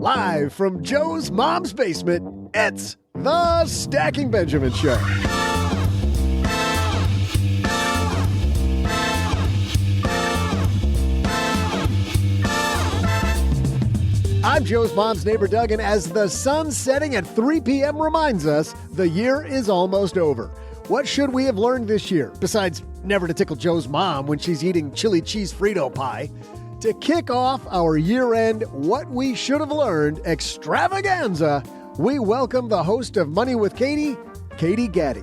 Live from Joe's mom's basement, it's the Stacking Benjamin Show. I'm Joe's mom's neighbor, Doug, and as the sun setting at 3 p.m. reminds us, the year is almost over. What should we have learned this year, besides never to tickle Joe's mom when she's eating chili cheese Frito pie? To kick off our year-end What We Should Have Learned extravaganza, we welcome the host of Money with Katie, Katie Gattie.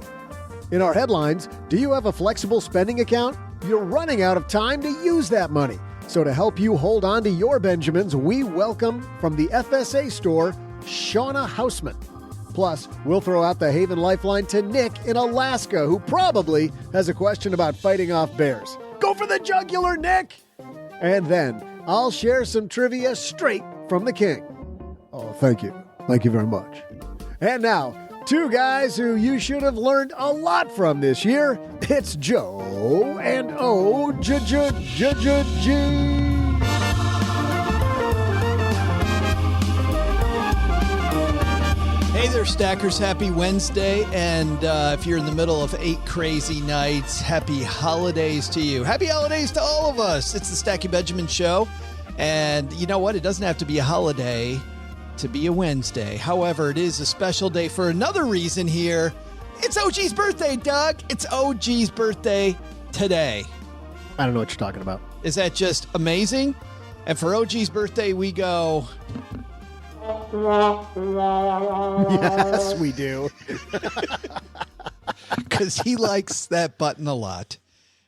In our headlines, do you have a flexible spending account? You're running out of time to use that money. So to help you hold on to your Benjamins, we welcome from the FSAStore, Shawna Hausman. Plus, we'll throw out the Haven Lifeline to Nick in Alaska, who probably has a question about fighting off bears. Go for the jugular, Nick! And then I'll share some trivia straight from the king. Oh, thank you. Thank you very much. And now, two guys who you should have learned a lot from this year. It's Joe and O-J-J-J-J-G. Hey there, Stackers. Happy Wednesday. And if you're in the middle of 8 crazy nights, happy holidays to you. Happy holidays to all of us. It's the Stacking Benjamin Show. And you know what? It doesn't have to be a holiday to be a Wednesday. However, it is a special day for another reason here. It's OG's birthday, Doug. It's OG's birthday today. I don't know what you're talking about. Is that just amazing? And for OG's birthday, we go... Yes, we do. Because he likes that button a lot.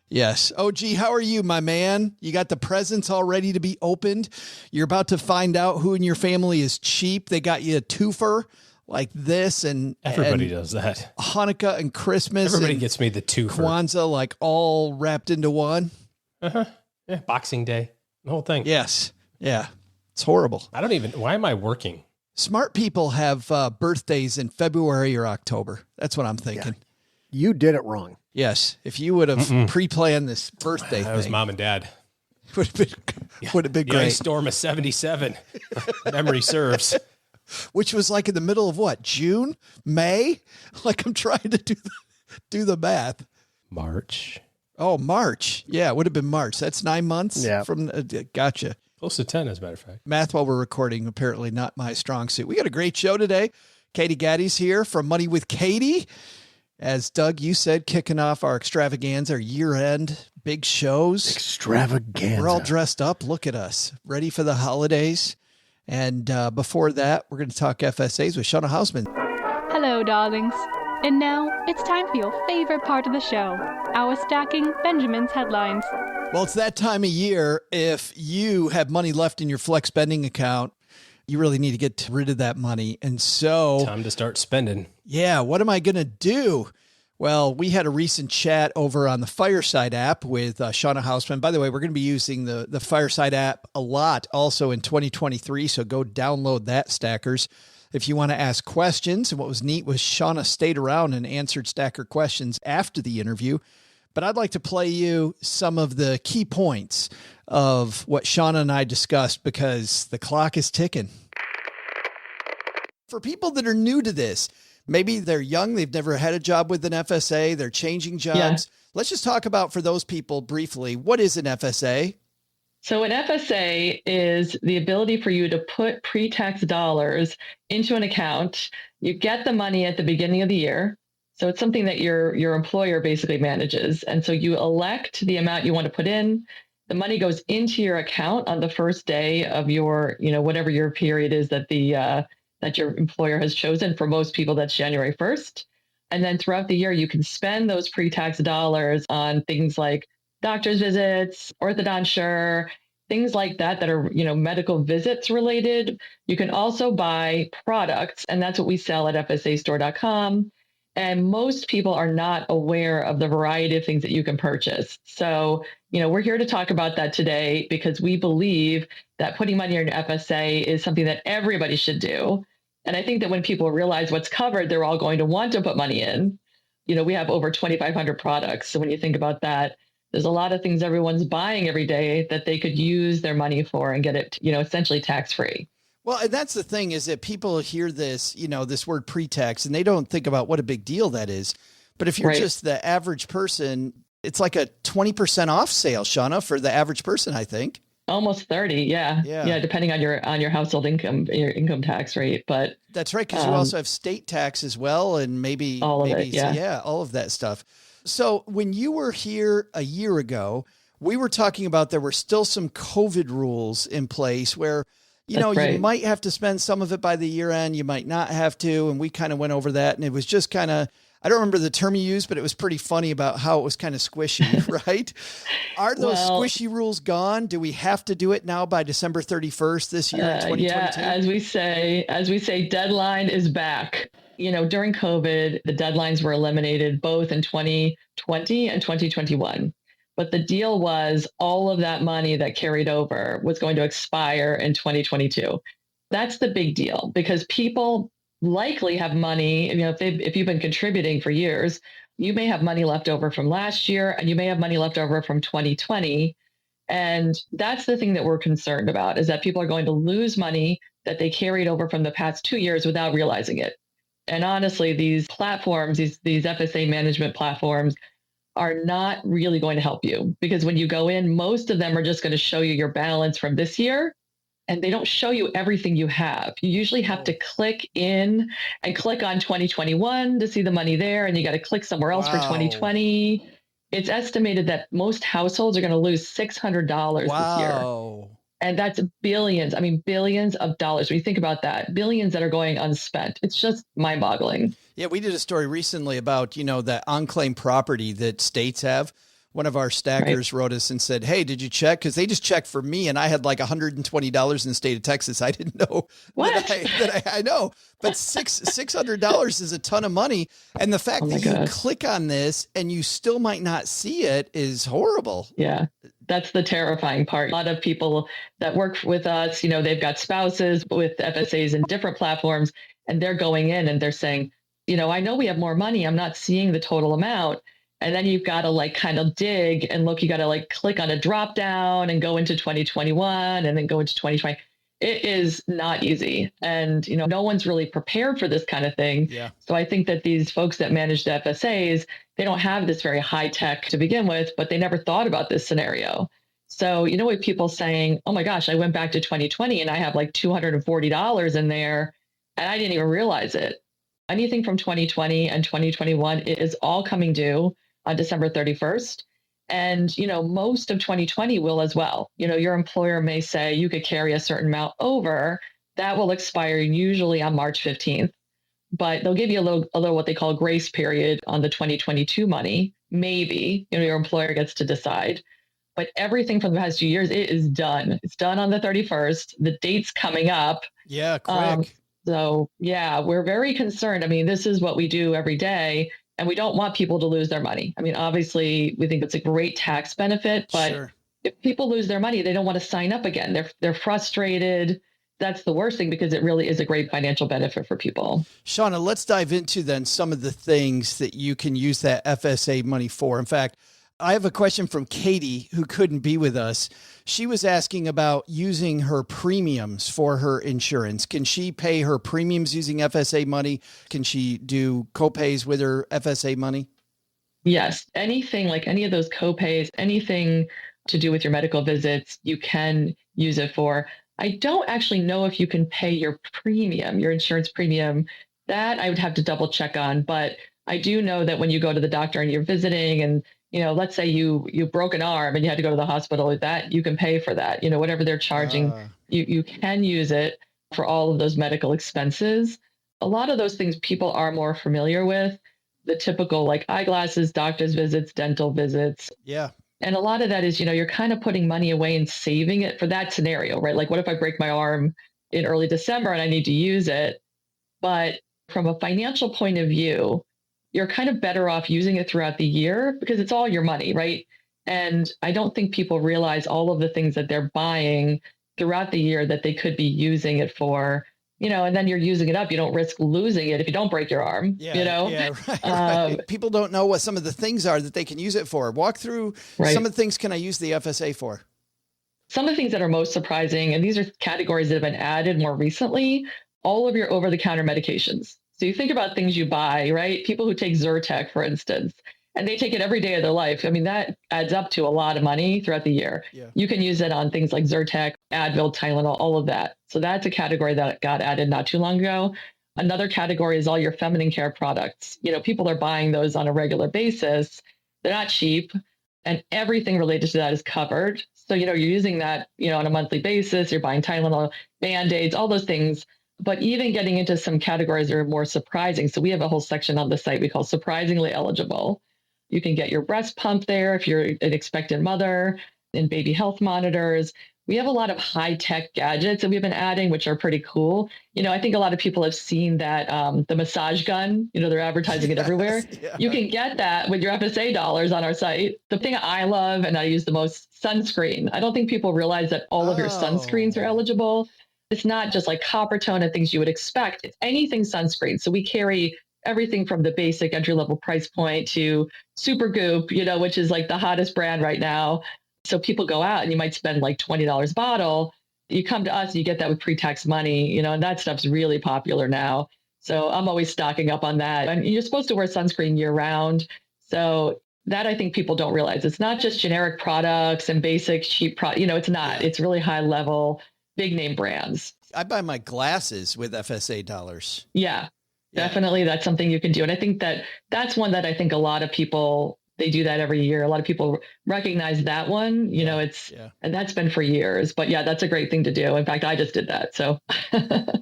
Yes. OG, how are you, my man? You got the presents all ready to be opened. You're about to find out who in your family is cheap. They got you a twofer like this, and everybody does that. Hanukkah and Christmas. Everybody gets me the twofer. Kwanzaa, like all wrapped into one. Yeah, Boxing Day, the whole thing. Yes. Yeah. It's horrible. Why am I working? Smart people have birthdays in February or October. That's what I'm thinking. Yeah. You did it wrong. Yes. If you would have pre-planned this birthday That was mom and dad. Would have been The great. ice storm of 77. Memory serves. Which was like in the middle of what? June? May? Like I'm trying to do the math. March. Oh, March. Yeah, it would have been March. That's 9 months. Yeah. From gotcha. Close to 10, as a matter of fact. Math while we're recording, apparently not my strong suit. We got a great show today. Katie Gattie's here from Money with Katie. As Doug, you said, kicking off our extravaganza, our year-end big shows. Extravaganza. We're all dressed up. Look at us. Ready for the holidays. And before that, we're going to talk FSAs with Shawna Hausman. Hello, darlings. And now it's time for your favorite part of the show, our Stacking Benjamin's headlines. Well, it's that time of year. If you have money left in your flex spending account, you really need to get rid of that money. And so... time to start spending. Yeah, what am I going to do? Well, we had a recent chat over on the Fireside app with Shawna Hausman. By the way, we're going to be using the Fireside app a lot also in 2023, so go download that, Stackers. If you want to ask questions, and what was neat was Shawna stayed around and answered Stacker questions after the interview. But I'd like to play you some of the key points of what Shawna and I discussed because the clock is ticking. For people that are new to this, maybe they're young, they've never had a job with an FSA, they're changing jobs. Yeah. Let's just talk about, for those people briefly, what is an FSA? So an FSA is the ability for you to put pre-tax dollars into an account. You get the money at the beginning of the year. So it's something that your employer basically manages. And so you elect the amount you want to put in. The money goes into your account on the first day of your, whatever your period is that that your employer has chosen. For most people, that's January 1st. And then throughout the year, you can spend those pre-tax dollars on things like doctor's visits, orthodonture, things like that are, medical visits related. You can also buy products, and that's what we sell at FSAStore.com. And most people are not aware of the variety of things that you can purchase. So, we're here to talk about that today because we believe that putting money in an FSA is something that everybody should do. And I think that when people realize what's covered, they're all going to want to put money in. We have over 2,500 products. So when you think about that, there's a lot of things everyone's buying every day that they could use their money for and get it, essentially tax-free. Well, and that's the thing is that people hear this, this word pre-tax, and they don't think about what a big deal that is. But if you're just the average person, it's like a 20% off sale, Shawna, for the average person, I think. Almost 30. Yeah. Depending on your household income, your income tax rate. But that's right. Cause you also have state tax as well. And maybe all of it. Yeah. All of that stuff. So when you were here a year ago, we were talking about there were still some COVID rules in place where, you might have to spend some of it by the year end. You might not have to. And we kind of went over that, and it was just kind of, I don't remember the term you used, but it was pretty funny about how it was kind of squishy, right? Are those squishy rules gone? Do we have to do it now by December 31st this year in 2022? Yeah, as we say, deadline is back. During COVID, the deadlines were eliminated both in 2020 and 2021. But the deal was all of that money that carried over was going to expire in 2022. That's the big deal, because people likely have money. If you've been contributing for years, you may have money left over from last year, and you may have money left over from 2020. And that's the thing that we're concerned about, is that people are going to lose money that they carried over from the past 2 years without realizing it. And honestly, these platforms, these FSA management platforms, are not really going to help you, because when you go in, most of them are just going to show you your balance from this year, and they don't show you everything you have. You usually have to click in and click on 2021 to see the money there, and you got to click somewhere else for 2020. It's estimated that most households are going to lose $600 this year. And that's billions. I mean, billions of dollars. When you think about that, billions that are going unspent. It's just mind-boggling. Yeah, we did a story recently about, that unclaimed property that states have. One of our stackers wrote us and said, hey, did you check? Because they just checked for me, and I had like $120 in the state of Texas. I didn't know that I know, but $600 is a ton of money. And the fact that you click on this and you still might not see it is horrible. Yeah, that's the terrifying part. A lot of people that work with us, they've got spouses with FSAs in different platforms, and they're going in and they're saying, I know we have more money. I'm not seeing the total amount. And then you've got to kind of dig and look, you got to click on a drop down and go into 2021 and then go into 2020. It is not easy. And, no one's really prepared for this kind of thing. Yeah. So I think that these folks that manage the FSAs, they don't have this very high tech to begin with, but they never thought about this scenario. So, with people saying, oh my gosh, I went back to 2020 and I have like $240 in there and I didn't even realize it. Anything from 2020 and 2021 is all coming due on December 31st. And, most of 2020 will as well. Your employer may say you could carry a certain amount over. That will expire usually on March 15th. But they'll give you a little what they call grace period on the 2022 money. Maybe, your employer gets to decide. But everything from the past 2 years, it is done. It's done on the 31st. The date's coming up. Yeah, quick. So, yeah, we're very concerned. I mean, this is what we do every day. And we don't want people to lose their money. I mean, obviously, we think it's a great tax benefit, but if people lose their money, they don't want to sign up again. They're frustrated. That's the worst thing, because it really is a great financial benefit for people. Shawna, let's dive into then some of the things that you can use that FSA money for. In fact, I have a question from Katie, who couldn't be with us. She was asking about using her premiums for her insurance. Can she pay her premiums using FSA money? Can she do copays with her FSA money? Yes. Anything like any of those copays, anything to do with your medical visits, you can use it for. I don't actually know if you can pay your premium, your insurance premium. That I would have to double check on. But I do know that when you go to the doctor and you're visiting, and let's say you broke an arm and you had to go to the hospital, that you can pay for that. Whatever they're charging, you can use it for all of those medical expenses. A lot of those things people are more familiar with, the typical like eyeglasses, doctor's visits, dental visits. Yeah. And a lot of that is, you're kind of putting money away and saving it for that scenario, right? Like, what if I break my arm in early December and I need to use it? But from a financial point of view, you're kind of better off using it throughout the year, because it's all your money, right? And I don't think people realize all of the things that they're buying throughout the year that they could be using it for, and then you're using it up. You don't risk losing it if you don't break your arm, Yeah, right. People don't know what some of the things are that they can use it for. Walk through some of the things can I use the FSA for? Some of the things that are most surprising, and these are categories that have been added more recently, all of your over-the-counter medications. So you think about things you buy, right? People who take Zyrtec, for instance, and they take it every day of their life. I mean, that adds up to a lot of money throughout the year. Yeah. You can use it on things like Zyrtec, Advil, Tylenol, all of that. So that's a category that got added not too long ago. Another category is all your feminine care products. People are buying those on a regular basis. They're not cheap, and everything related to that is covered. So, you're using that, on a monthly basis. You're buying Tylenol, Band-Aids, all those things. But even getting into some categories that are more surprising. So we have a whole section on the site we call surprisingly eligible. You can get your breast pump there if you're an expectant mother, and baby health monitors. We have a lot of high-tech gadgets that we've been adding, which are pretty cool. I think a lot of people have seen that the massage gun, they're advertising it everywhere. Yeah. You can get that with your FSA dollars on our site. The thing I love and I use the most, sunscreen. I don't think people realize that all of your sunscreens are eligible. It's not just like copper tone and things you would expect. It's anything sunscreen. So we carry everything from the basic entry-level price point to Supergoop, which is like the hottest brand right now. So people go out and you might spend like $20 a bottle. You come to us and you get that with pre-tax money, and that stuff's really popular now. So I'm always stocking up on that. And you're supposed to wear sunscreen year round. So that I think people don't realize. It's not just generic products and basic cheap products. It's not. It's really high level, big name brands. I buy my glasses with FSA dollars. Yeah, definitely. That's something you can do. And I think that's one that I think a lot of people, they do that every year. A lot of people recognize that one, and that's been for years. But yeah, that's a great thing to do. In fact, I just did that. So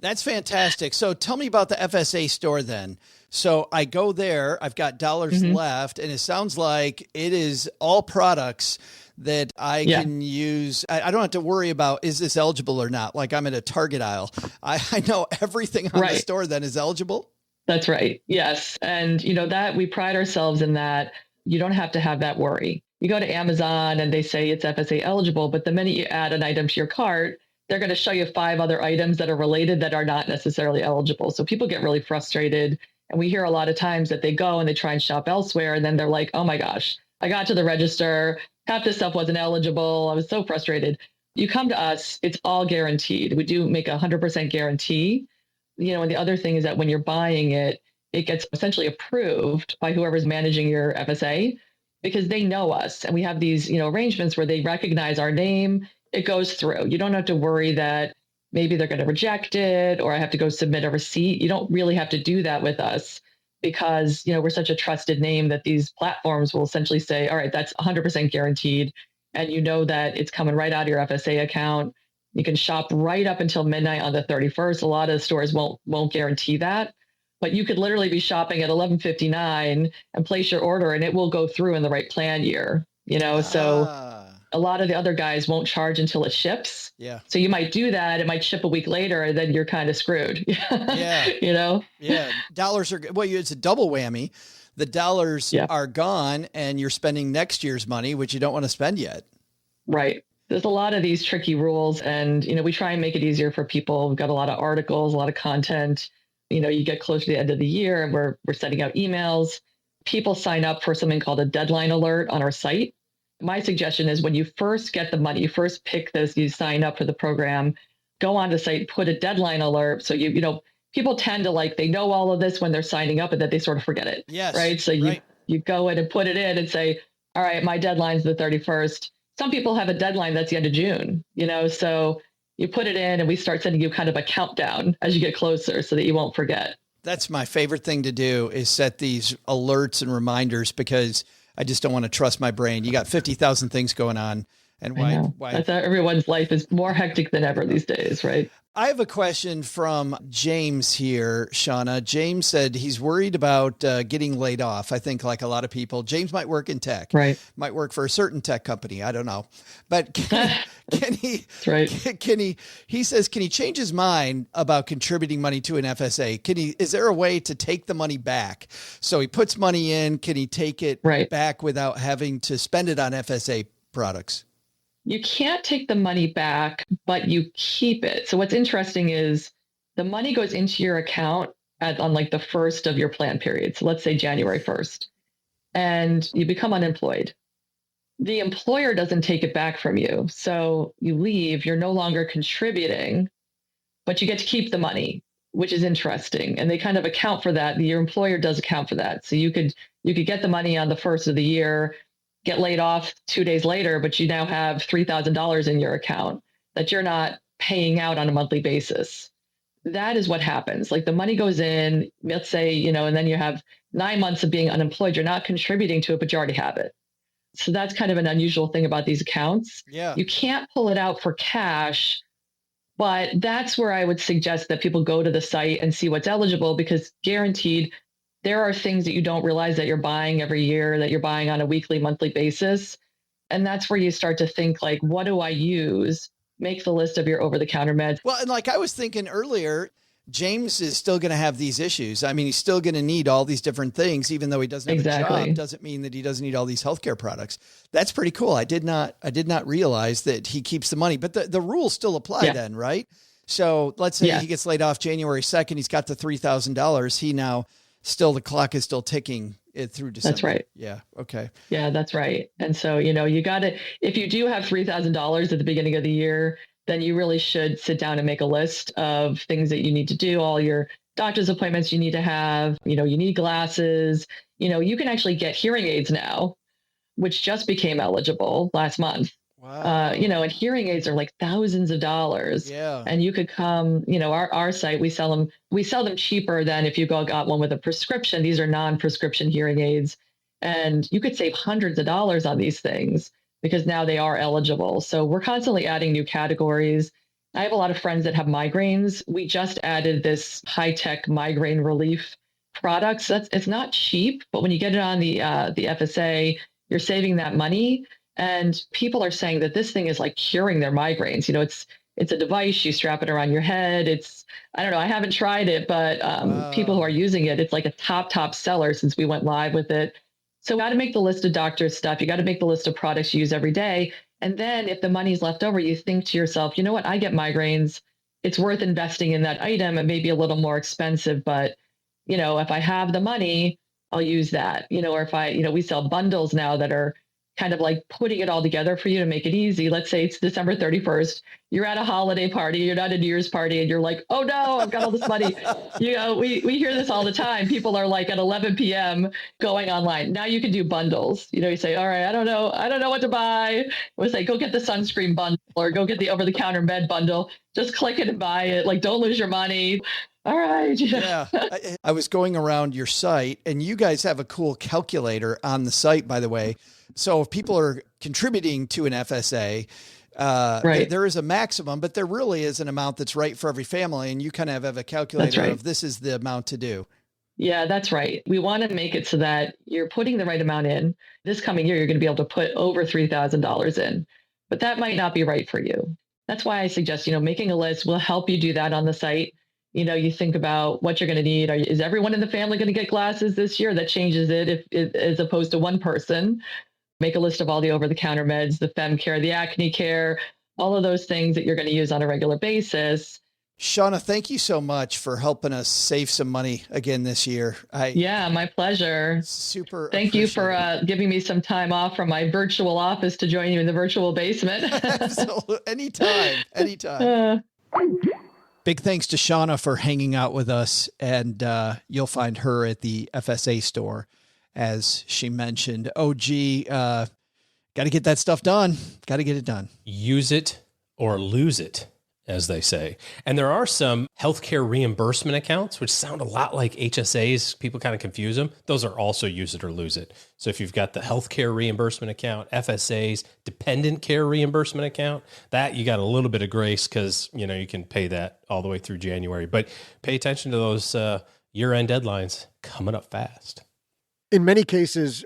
that's fantastic. So tell me about the FSAstore then. So I go there, I've got dollars left, and it sounds like it is all products that I can use. I don't have to worry about, is this eligible or not? Like I'm at a Target aisle. I know everything on the store then is eligible. That's right. Yes. And that we pride ourselves in that you don't have to have that worry. You go to Amazon and they say it's FSA eligible, but the minute you add an item to your cart, they're going to show you 5 other items that are related that are not necessarily eligible. So people get really frustrated. And we hear a lot of times that they go and they try and shop elsewhere. And then they're like, oh my gosh, I got to the register. Half this stuff wasn't eligible. I was so frustrated. You come to us, it's all guaranteed. We do make 100% guarantee. And the other thing is that when you're buying it, it gets essentially approved by whoever's managing your FSA because they know us. And we have these, arrangements where they recognize our name. It goes through. You don't have to worry that maybe they're going to reject it or I have to go submit a receipt. You don't really have to do that with us because, we're such a trusted name that these platforms will essentially say, all right, that's 100% guaranteed. And that it's coming right out of your FSA account. You can shop right up until midnight on the 31st. A lot of stores won't guarantee that, but you could literally be shopping at 11:59 and place your order and it will go through in the right plan year, so a lot of the other guys won't charge until it ships. Yeah. So you might do that. It might ship a week later and then you're kind of screwed. Yeah. Yeah. Dollars are, it's a double whammy. The dollars are gone and you're spending next year's money, which you don't want to spend yet. Right. There's a lot of these tricky rules and, we try and make it easier for people. We've got a lot of articles, a lot of content. You get close to the end of the year and we're sending out emails. People sign up for something called a deadline alert on our site. My suggestion is when you first get the money, you first pick this, you sign up for the program, go on the site, put a deadline alert. So people tend to they know all of this when they're signing up and that they sort of forget it. Yes. Right. So you go in and put it in and say, all right, my deadline's the 31st. Some people have a deadline that's the end of June, so you put it in and we start sending you kind of a countdown as you get closer so that you won't forget. That's my favorite thing to do is set these alerts and reminders because I just don't want to trust my brain. You got 50,000 things going on. And why? That's everyone's life is more hectic than ever these days, right? I have a question from James here, Shawna. James said he's worried about getting laid off. I think like a lot of people, James might work in tech, right? Might work for a certain tech company. I don't know, but can he, he says, can he change his mind about contributing money to an FSA? Is there a way to take the money back? So he puts money in, can he take it back without having to spend it on FSA products? You can't take the money back, but you keep it. So what's interesting is the money goes into your account on the first of your plan period. So let's say January 1st, and you become unemployed. the employer doesn't take it back from you. So you leave, you're no longer contributing, but you get to keep the money, which is interesting. And they kind of account for that. Your employer does account for that. So you could get the money on the first of the year, get laid off 2 days later, but you now have $3,000 in your account that you're not paying out on a monthly basis. That is what happens. Like the money goes in, let's say, and then you have 9 months of being unemployed. You're not contributing to it, but you already have it. So that's kind of an unusual thing about these accounts. Yeah. You can't pull it out for cash, but that's where I would suggest that people go to the site and see what's eligible, because guaranteed there are things that you don't realize that you're buying every year, that you're buying on a weekly, monthly basis. And that's where you start to think like, what do I use? Make the list of your over-the-counter meds. Well, and like I was thinking earlier, James is still going to have these issues. I mean, he's still going to need all these different things, even though he doesn't have a job. Doesn't mean that he doesn't need all these healthcare products. That's pretty cool. I did not realize that he keeps the money, but the rules still apply then, right? So let's say he gets laid off January 2nd. He's got the $3,000. He now the clock is still ticking it through December. That's right. Yeah. Okay. Yeah, that's right. And so, you got to, if you do have $3,000 at the beginning of the year, then you really should sit down and make a list of things that you need to do, all your doctor's appointments you need to have, you need glasses, you can actually get hearing aids now, which just became eligible last month. Wow. And hearing aids are like thousands of dollars. Yeah. And you could come, our site, we sell them cheaper than if you got one with a prescription. These are non-prescription hearing aids. And you could save hundreds of dollars on these things because now they are eligible. So we're constantly adding new categories. I have a lot of friends that have migraines. We just added this high-tech migraine relief products. It's not cheap, but when you get it on the FSA, you're saving that money. And people are saying that this thing is like curing their migraines. It's a device, you strap it around your head. I don't know, I haven't tried it, but people who are using it, it's like a top seller since we went live with it. So you got to make the list of doctor's stuff. You got to make the list of products you use every day. And then if the money's left over, you think to yourself, you know what, I get migraines. It's worth investing in that item. It may be a little more expensive, but if I have the money, I'll use that. Or if we sell bundles now that are kind of like putting it all together for you to make it easy. Let's say it's December 31st. You're at a holiday party, you're at a New Year's party, and you're like, oh no, I've got all this money. We hear this all the time. People are like at 11 p.m. going online. Now you can do bundles. You say, all right, I don't know what to buy. We say, go get the sunscreen bundle or go get the over-the-counter med bundle. Just click it and buy it. Like, don't lose your money. All right. Yeah. I was going around your site, and you guys have a cool calculator on the site, by the way. So if people are contributing to an FSA, there is a maximum, but there really is an amount that's right for every family. And you kind of have a calculator of this is the amount to do. Yeah, that's right. We want to make it so that you're putting the right amount in. This coming year, you're going to be able to put over $3,000 in, but that might not be right for you. That's why I suggest, making a list will help you do that on the site. You think about what you're going to need. Is everyone in the family going to get glasses this year? That changes it as opposed to one person. Make a list of all the over-the-counter meds, the fem care, the acne care, all of those things that you're going to use on a regular basis. Shawna, thank you so much for helping us save some money again this year. Yeah, my pleasure. Super. Thank you for giving me some time off from my virtual office to join you in the virtual basement. Absolutely. Anytime. Big thanks to Shawna for hanging out with us, and you'll find her at the FSAStore, as she mentioned. got to get that stuff done. Got to get it done. Use it or lose it, as they say. And there are some healthcare reimbursement accounts, which sound a lot like HSAs. People kind of confuse them. Those are also use it or lose it. So if you've got the healthcare reimbursement account, FSAs, dependent care reimbursement account, that you got a little bit of grace because, you can pay that all the way through January. But pay attention to those year-end deadlines coming up fast. In many cases,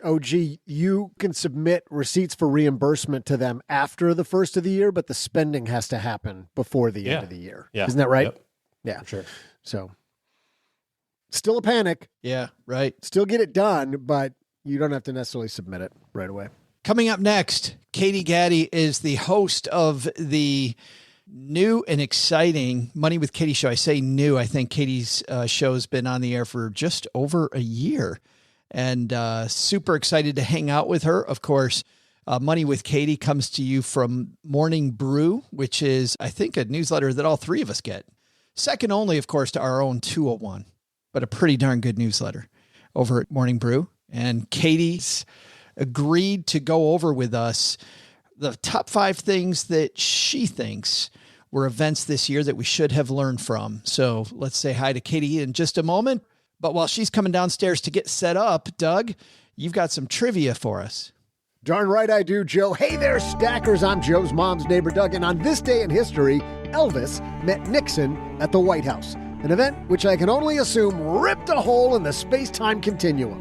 you can submit receipts for reimbursement to them after the first of the year, but the spending has to happen before the end of the year. Yeah. Isn't that right? Yep. Yeah. For sure. So still a panic. Yeah, right. Still get it done, but you don't have to necessarily submit it right away. Coming up next, Gattie is the host of the new and exciting Money with Katie show. I say new. I think Katie's show has been on the air for just over a year. And super excited to hang out with her. Of course, Money with Katie comes to you from Morning Brew, which is, I think, a newsletter that all three of us get. Second only, of course, to our own 201, but a pretty darn good newsletter over at Morning Brew. And Katie's agreed to go over with us the top 5 things that she thinks were events this year that we should have learned from. So let's say hi to Katie in just a moment. But while she's coming downstairs to get set up, Doug, you've got some trivia for us. Darn right I do, Joe. Hey there, stackers. I'm Joe's mom's neighbor, Doug. And on this day in history, Elvis met Nixon at the White House, an event which I can only assume ripped a hole in the space-time continuum.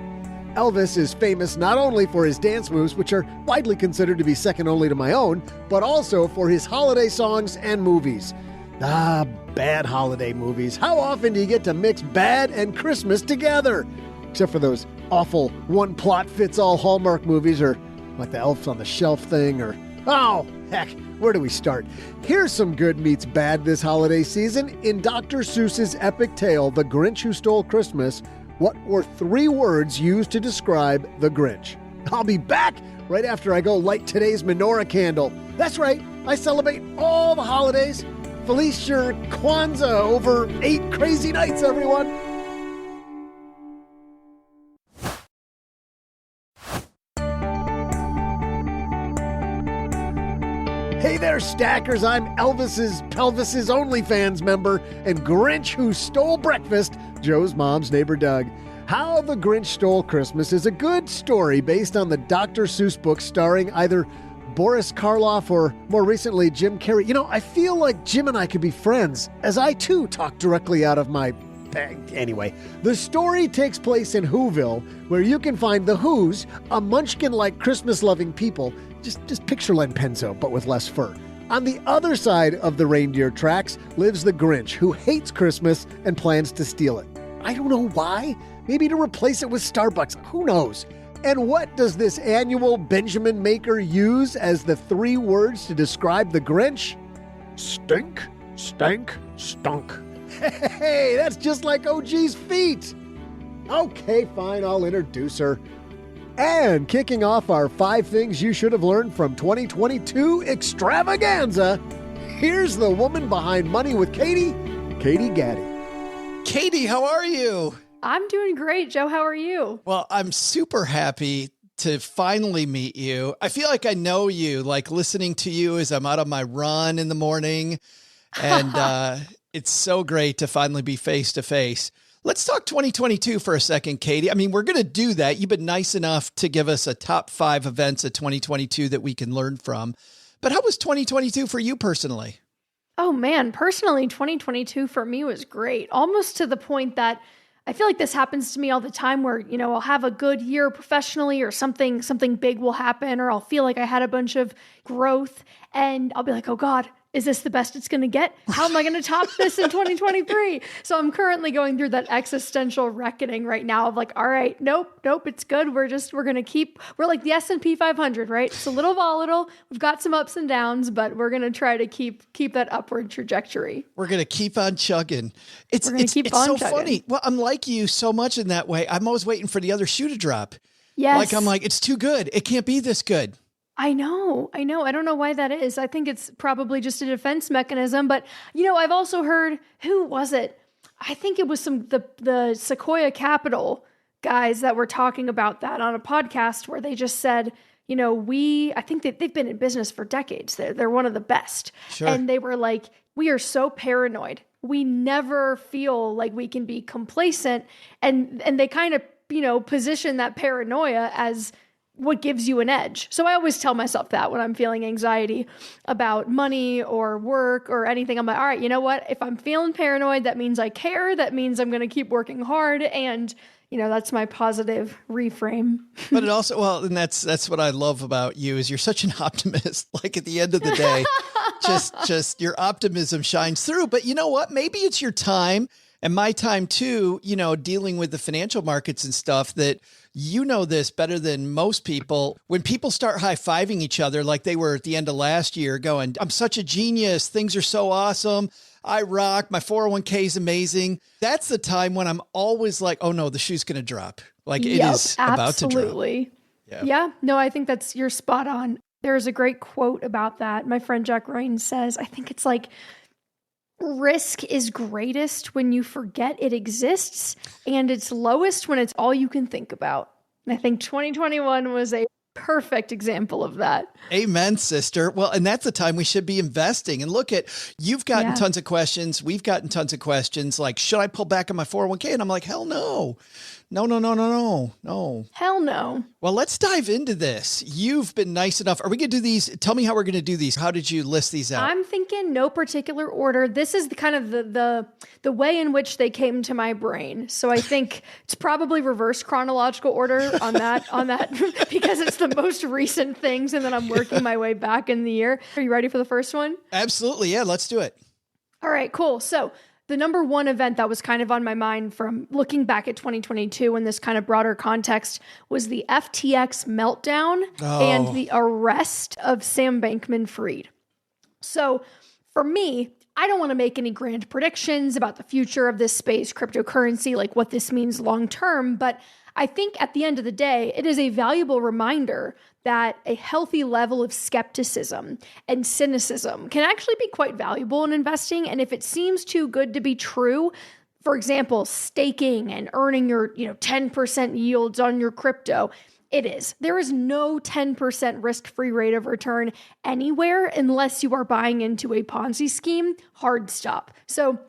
Elvis is famous not only for his dance moves, which are widely considered to be second only to my own, but also for his holiday songs and movies. Ah, bad holiday movies. How often do you get to mix bad and Christmas together? Except for those awful one-plot-fits-all Hallmark movies, or like the Elf on the Shelf thing, or, oh, heck, where do we start? Here's some good meets bad this holiday season. In Dr. Seuss's epic tale, The Grinch Who Stole Christmas, what were 3 words used to describe the Grinch? I'll be back right after I go light today's menorah candle. That's right, I celebrate all the holidays. Feliz your Kwanzaa over 8 crazy nights, everyone. Hey there, stackers. I'm Pelvis's OnlyFans member and Grinch Who Stole Breakfast, Joe's mom's neighbor, Doug. How the Grinch Stole Christmas is a good story based on the Dr. Seuss book starring either Boris Karloff or, more recently, Jim Carrey. You know, I feel like Jim and I could be friends, as I, too, talk directly out of my bag. Anyway, the story takes place in Whoville, where you can find the Who's, a munchkin-like Christmas-loving people. Just picture Len Penzo, but with less fur. On the other side of the reindeer tracks lives the Grinch, who hates Christmas and plans to steal it. I don't know why. Maybe to replace it with Starbucks. Who knows? And what does this annual Benjamin maker use as the 3 words to describe the Grinch? Stink, stank, stunk. Hey, that's just like OG's feet. Okay, fine, I'll introduce her. And kicking off our 5 things you should have learned from 2022 extravaganza, here's the woman behind Money with Katie, Katie Gattie. Katie, how are you? I'm doing great, Joe. How are you? Well, I'm super happy to finally meet you. I feel like I know you, like listening to you as I'm out on my run in the morning. And it's so great to finally be face to face. Let's talk 2022 for a second, Katie. I mean, we're going to do that. You've been nice enough to give us a top 5 events of 2022 that we can learn from. But how was 2022 for you personally? Oh man, personally, 2022 for me was great. Almost to the point that I feel like this happens to me all the time where, you know, I'll have a good year professionally or something big will happen, or I'll feel like I had a bunch of growth and I'll be like, oh God, is this the best it's going to get? How am I going to top this in 2023? So I'm currently going through that existential reckoning right now of like, all right, nope, it's good. We're like the S&P 500, right? It's a little volatile. We've got some ups and downs, but we're going to try to keep that upward trajectory. We're going to keep on chugging. It's chugging. Funny. Well, I'm like you so much in that way. I'm always waiting for the other shoe to drop. Yes. Like, I'm like, it's too good. It can't be this good. I know. I don't know why that is. I think it's probably just a defense mechanism. But, you know, I've also heard, who was it? I think it was the Sequoia Capital guys that were talking about that on a podcast where they just said, you know, I think that they've been in business for decades. They're one of the best. Sure. And they were like, we are so paranoid. We never feel like we can be complacent. And they kind of, you know, position that paranoia as what gives you an edge. So I always tell myself that when I'm feeling anxiety about money or work or anything. I'm like, all right, you know what? If I'm feeling paranoid, that means I care. That means I'm going to keep working hard. And, you know, that's my positive reframe. But it also, well, and that's what I love about you is you're such an optimist. Like at the end of the day, just your optimism shines through. But you know what? Maybe it's your time and my time too, you know, dealing with the financial markets and stuff that you know this better than most people. When people start high-fiving each other like they were at the end of last year going, I'm such a genius. Things are so awesome. I rock. My 401k is amazing. That's the time when I'm always like, oh no, the shoe's going to drop. Like it is about to drop. Absolutely. Yeah. No, I think you're spot on. There's a great quote about that. My friend Jack Ryan says, I think it's like, risk is greatest when you forget it exists, and it's lowest when it's all you can think about. And I think 2021 was a perfect example of that. Amen, sister. Well, and that's the time we should be investing. And look you've gotten tons of questions. We've gotten tons of questions like, should I pull back on my 401k? And I'm like, hell no. No. Hell no. Well, let's dive into this. You've been nice enough. Are we going to do these? Tell me how we're going to do these. How did you list these out? I'm thinking no particular order. This is the kind of the way in which they came to my brain. So I think it's probably reverse chronological order on that because it's the most recent things, and then I'm working my way back in the year. Are you ready for the first one? Absolutely. Yeah, let's do it. All right, cool. So the number one event that was kind of on my mind from looking back at 2022 in this kind of broader context was the FTX meltdown and the arrest of Sam Bankman-Fried. So for me, I don't want to make any grand predictions about the future of this space, cryptocurrency, like what this means long term, but I think at the end of the day, it is a valuable reminder that a healthy level of skepticism and cynicism can actually be quite valuable in investing. And if it seems too good to be true, for example, staking and earning your 10% yields on your crypto, it is. There is no 10% risk-free rate of return anywhere unless you are buying into a Ponzi scheme. Hard stop. So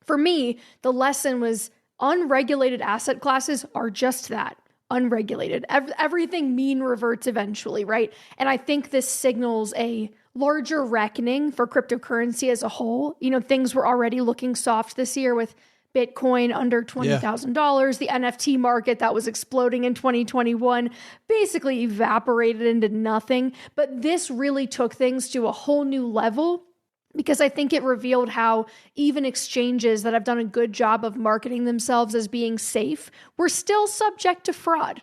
for me, the lesson was unregulated asset classes are just that, unregulated. Everything mean reverts eventually, right? And I think this signals a larger reckoning for cryptocurrency as a whole. Things were already looking soft this year with Bitcoin under $20,000. The NFT market that was exploding in 2021 basically evaporated into nothing. But this really took things to a whole new level, because I think it revealed how even exchanges that have done a good job of marketing themselves as being safe were still subject to fraud.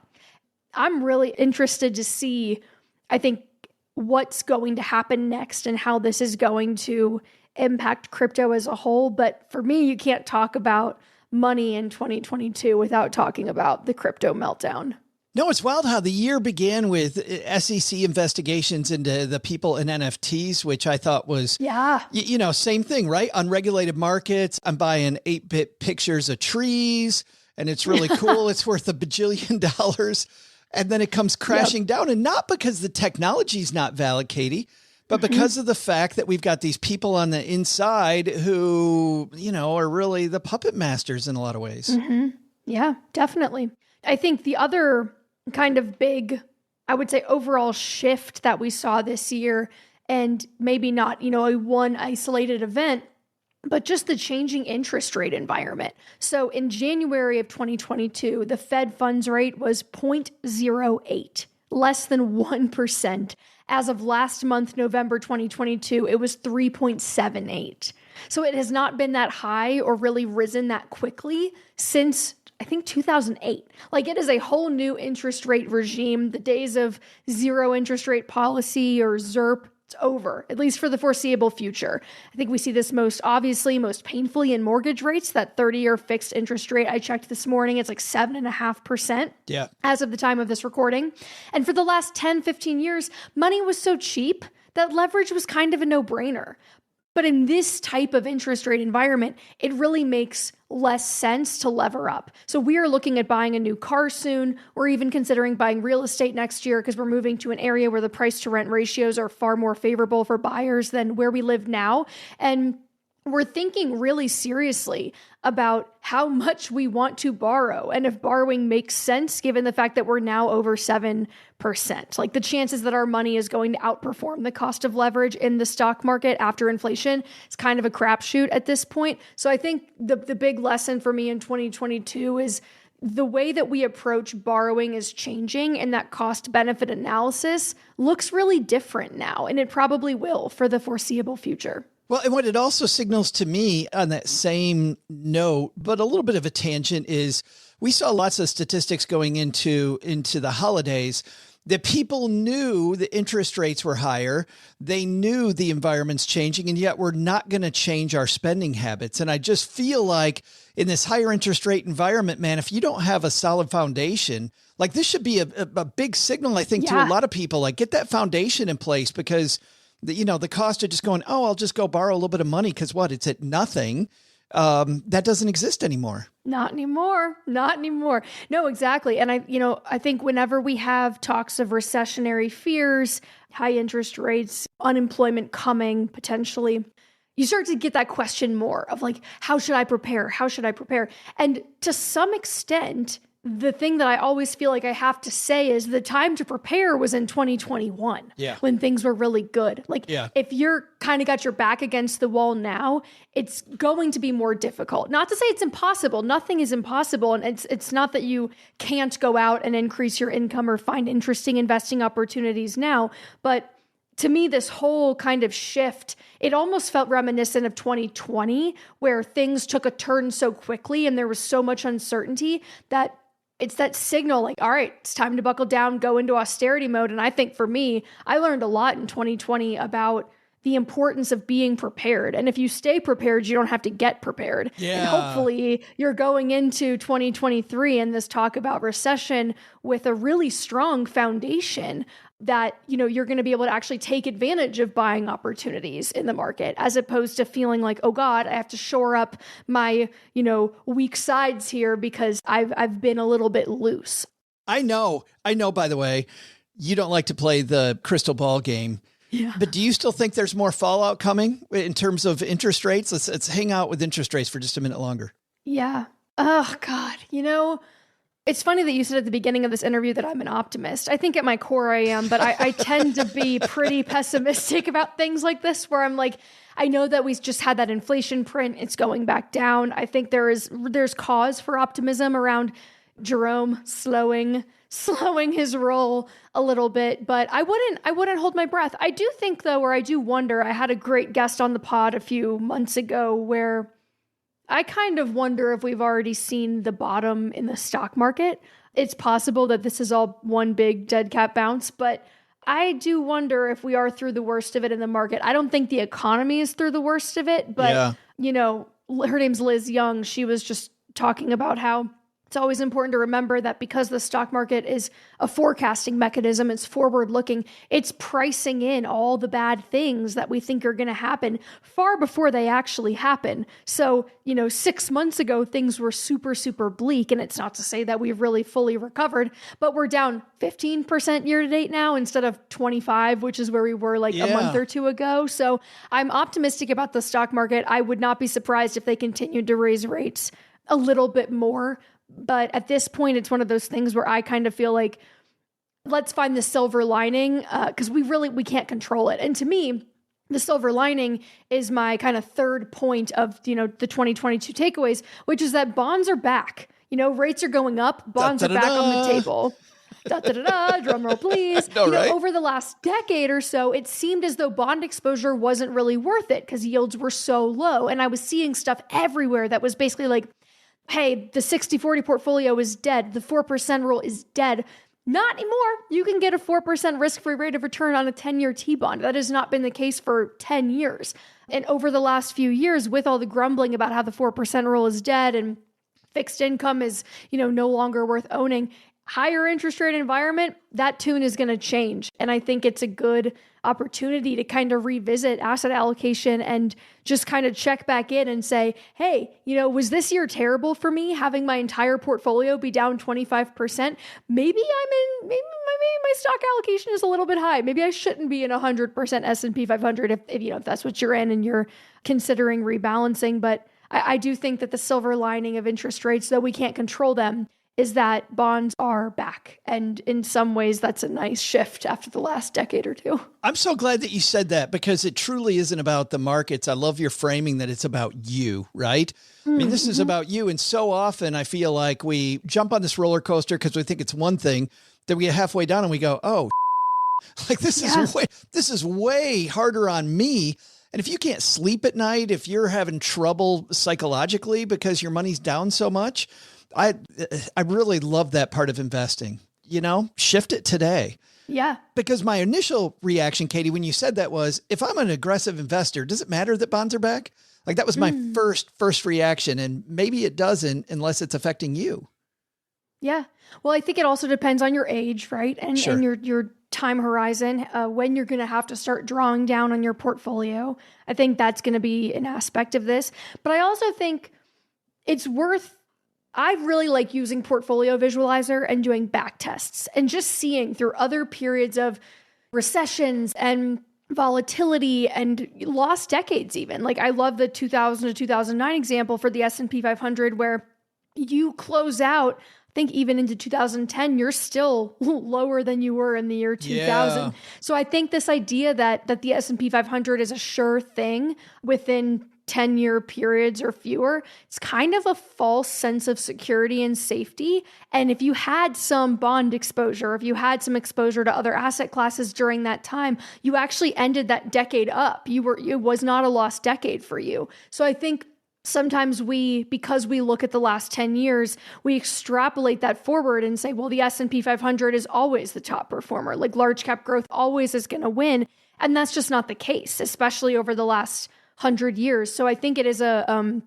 I'm really interested to see, I think, what's going to happen next and how this is going to impact crypto as a whole. But for me, you can't talk about money in 2022 without talking about the crypto meltdown. No, it's wild how the year began with SEC investigations into the people in NFTs, which I thought was, same thing, right? Unregulated markets. I'm buying 8-bit pictures of trees and it's really cool. It's worth $1 bajillion. And then it comes crashing down, and not because the technology is not valid, Katie, but because of the fact that we've got these people on the inside who, are really the puppet masters in a lot of ways. Mm-hmm. Yeah, definitely. I think the other kind of big, I would say, overall shift that we saw this year, and maybe not, a one isolated event, but just the changing interest rate environment. So in January of 2022, the Fed funds rate was 0.08, less than 1%. As of last month, November 2022, it was 3.78. So it has not been that high or really risen that quickly since, I think, 2008. Like, it is a whole new interest rate regime. The days of zero interest rate policy or ZIRP, it's over, at least for the foreseeable future. I think we see this most painfully in mortgage rates. That 30-year fixed interest rate I checked this morning, it's like 7.5%. Yeah. As of the time of this recording. And for the last 10, 15 years, money was so cheap that leverage was kind of a no-brainer. But in this type of interest rate environment, it really makes less sense to lever up. So we are looking at buying a new car soon. We're even considering buying real estate next year because we're moving to an area where the price to rent ratios are far more favorable for buyers than where we live now. And we're thinking really seriously about how much we want to borrow and if borrowing makes sense given the fact that we're now over 7%. Like, the chances that our money is going to outperform the cost of leverage in the stock market after inflation is kind of a crapshoot at this point. So I think the big lesson for me in 2022 is the way that we approach borrowing is changing, and that cost benefit analysis looks really different now, and it probably will for the foreseeable future. Well, and what it also signals to me on that same note, but a little bit of a tangent, is we saw lots of statistics going into the holidays that people knew the interest rates were higher. They knew the environment's changing, and yet we're not going to change our spending habits. And I just feel like in this higher interest rate environment, man, if you don't have a solid foundation, like this should be a big signal, I think, to a lot of people, like get that foundation in place, because the cost of just going, oh, I'll just go borrow a little bit of money because what? It's at nothing. That doesn't exist anymore. Not anymore. Not anymore. No, exactly. And I think whenever we have talks of recessionary fears, high interest rates, unemployment coming potentially, you start to get that question more of like, how should I prepare? How should I prepare? And to some extent, the thing that I always feel like I have to say is the time to prepare was in 2021 when things were really good. If you're kind of got your back against the wall now, it's going to be more difficult. Not to say it's impossible. Nothing is impossible. And it's not that you can't go out and increase your income or find interesting investing opportunities now. But to me, this whole kind of shift, it almost felt reminiscent of 2020, where things took a turn so quickly and there was so much uncertainty that it's that signal like, all right, it's time to buckle down, go into austerity mode. And I think for me, I learned a lot in 2020 about the importance of being prepared. And if you stay prepared, you don't have to get prepared. Yeah. And hopefully you're going into 2023 and this talk about recession with a really strong foundation that, you're going to be able to actually take advantage of buying opportunities in the market, as opposed to feeling like, oh God, I have to shore up my, weak sides here because I've been a little bit loose. I know, by the way, you don't like to play the crystal ball game. Yeah. But do you still think there's more fallout coming in terms of interest rates? Let's hang out with interest rates for just a minute longer. Yeah. Oh God. It's funny that you said at the beginning of this interview that I'm an optimist. I think at my core I am, but I tend to be pretty pessimistic about things like this, where I'm like, I know that we just had that inflation print. It's going back down. I think there's cause for optimism around Jerome slowing his roll a little bit, but I wouldn't hold my breath. I do think though, or I do wonder, I had a great guest on the pod a few months ago where I kind of wonder if we've already seen the bottom in the stock market. It's possible that this is all one big dead cat bounce, but I do wonder if we are through the worst of it in the market. I don't think the economy is through the worst of it, but her name's Liz Young. She was just talking about how it's always important to remember that because the stock market is a forecasting mechanism, it's forward looking, it's pricing in all the bad things that we think are going to happen far before they actually happen. So, 6 months ago, things were super, super bleak. And it's not to say that we've really fully recovered, but we're down 15% year to date now instead of 25, which is where we were a month or two ago. So I'm optimistic about the stock market. I would not be surprised if they continued to raise rates a little bit more. But at this point, it's one of those things where I kind of feel like, let's find the silver lining, because we can't control it. And to me, the silver lining is my kind of third point of, the 2022 takeaways, which is that bonds are back. Rates are going up, bonds are back on the table. Drum roll, please. Right? Over the last decade or so, it seemed as though bond exposure wasn't really worth it because yields were so low. And I was seeing stuff everywhere that was basically like, hey, the 60-40 portfolio is dead. The 4% rule is dead. Not anymore. You can get a 4% risk-free rate of return on a 10-year T-bond. That has not been the case for 10 years. And over the last few years, with all the grumbling about how the 4% rule is dead and fixed income is, no longer worth owning, higher interest rate environment, that tune is going to change. And I think it's a good opportunity to kind of revisit asset allocation and just kind of check back in and say, hey, was this year terrible for me having my entire portfolio be down 25%? Maybe my stock allocation is a little bit high. Maybe I shouldn't be in 100% S&P 500 if that's what you're in and you're considering rebalancing. But I do think that the silver lining of interest rates, though we can't control them, is that bonds are back. And in some ways, that's a nice shift after the last decade or two. I'm so glad that you said that, because it truly isn't about the markets. I love your framing that it's about you, right? I mean, this is about you. And so often I feel like we jump on this roller coaster because we think it's one thing, then we get halfway down and we go, oh, like this is way harder on me. And if you can't sleep at night, if you're having trouble psychologically because your money's down so much, I really love that part of investing. Shift it today. Yeah. Because my initial reaction, Katie, when you said that was, if I'm an aggressive investor, does it matter that bonds are back? Like that was my first reaction. And maybe it doesn't unless it's affecting you. Yeah. Well, I think it also depends on your age, right? And, Sure. and your time horizon, when you're going to have to start drawing down on your portfolio. I think that's going to be an aspect of this. But I also think I really like using Portfolio Visualizer and doing back tests and just seeing through other periods of recessions and volatility and lost decades even. Like I love the 2000 to 2009 example for the S&P 500 where you close out, I think even into 2010, you're still lower than you were in the year 2000. Yeah. So I think this idea that the S&P 500 is a sure thing within 10-year periods or fewer, it's kind of a false sense of security and safety. And if you had some bond exposure, if you had some exposure to other asset classes during that time, you actually ended that decade up. It was not a lost decade for you. So I think sometimes because we look at the last 10 years, we extrapolate that forward and say, well, the S&P 500 is always the top performer. Like large cap growth always is going to win. And that's just not the case, especially over the last 100 years. So I think it is a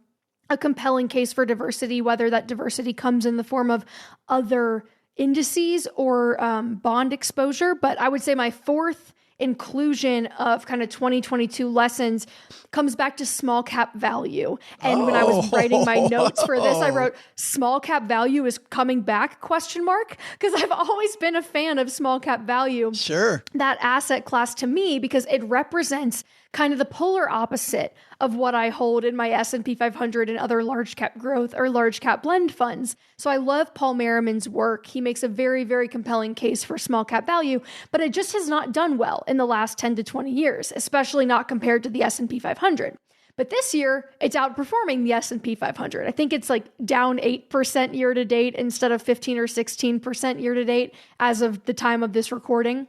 compelling case for diversity, whether that diversity comes in the form of other indices or bond exposure. But I would say my fourth inclusion of kind of 2022 lessons comes back to small cap value. And when I was writing my notes for this, I wrote small cap value is coming back ? Because I've always been a fan of small cap value. Sure. That asset class to me, because it represents kind of the polar opposite of what I hold in my S&P 500 and other large cap growth or large cap blend funds. So I love Paul Merriman's work. He makes a very, very compelling case for small cap value, but it just has not done well in the last 10 to 20 years, especially not compared to the S&P 500. But this year, it's outperforming the S&P 500. I think it's like down 8% year to date instead of 15 or 16% year to date as of the time of this recording.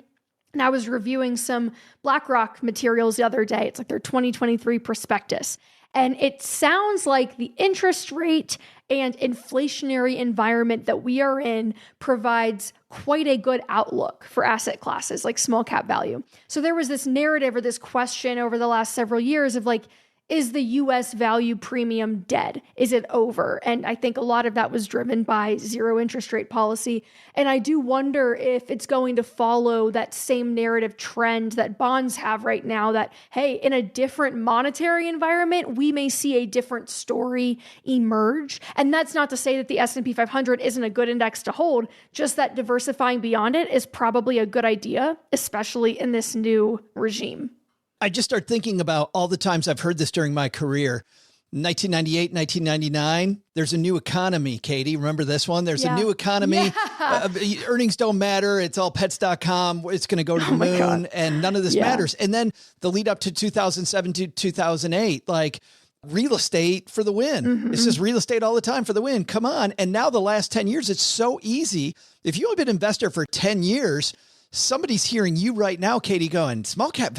And I was reviewing some BlackRock materials the other day. It's like their 2023 prospectus. And it sounds like the interest rate and inflationary environment that we are in provides quite a good outlook for asset classes like small cap value. So there was this narrative or this question over the last several years of like, is the US value premium dead? Is it over? And I think a lot of that was driven by zero interest rate policy. And I do wonder if it's going to follow that same narrative trend that bonds have right now that, hey, in a different monetary environment, we may see a different story emerge. And that's not to say that the S&P 500 isn't a good index to hold, just that diversifying beyond it is probably a good idea, especially in this new regime. I just start thinking about all the times I've heard this during my career. 1998, 1999, there's a new economy, Katie. Remember this one? There's a new economy. Yeah. Earnings don't matter. It's all pets.com. It's going to go to the moon and none of this matters. And then the lead up to 2007 to 2008, like real estate for the win. Mm-hmm. It's just real estate all the time for the win. Come on. And now the last 10 years, it's so easy. If you've been an investor for 10 years, somebody's hearing you right now, Katie, going, small cap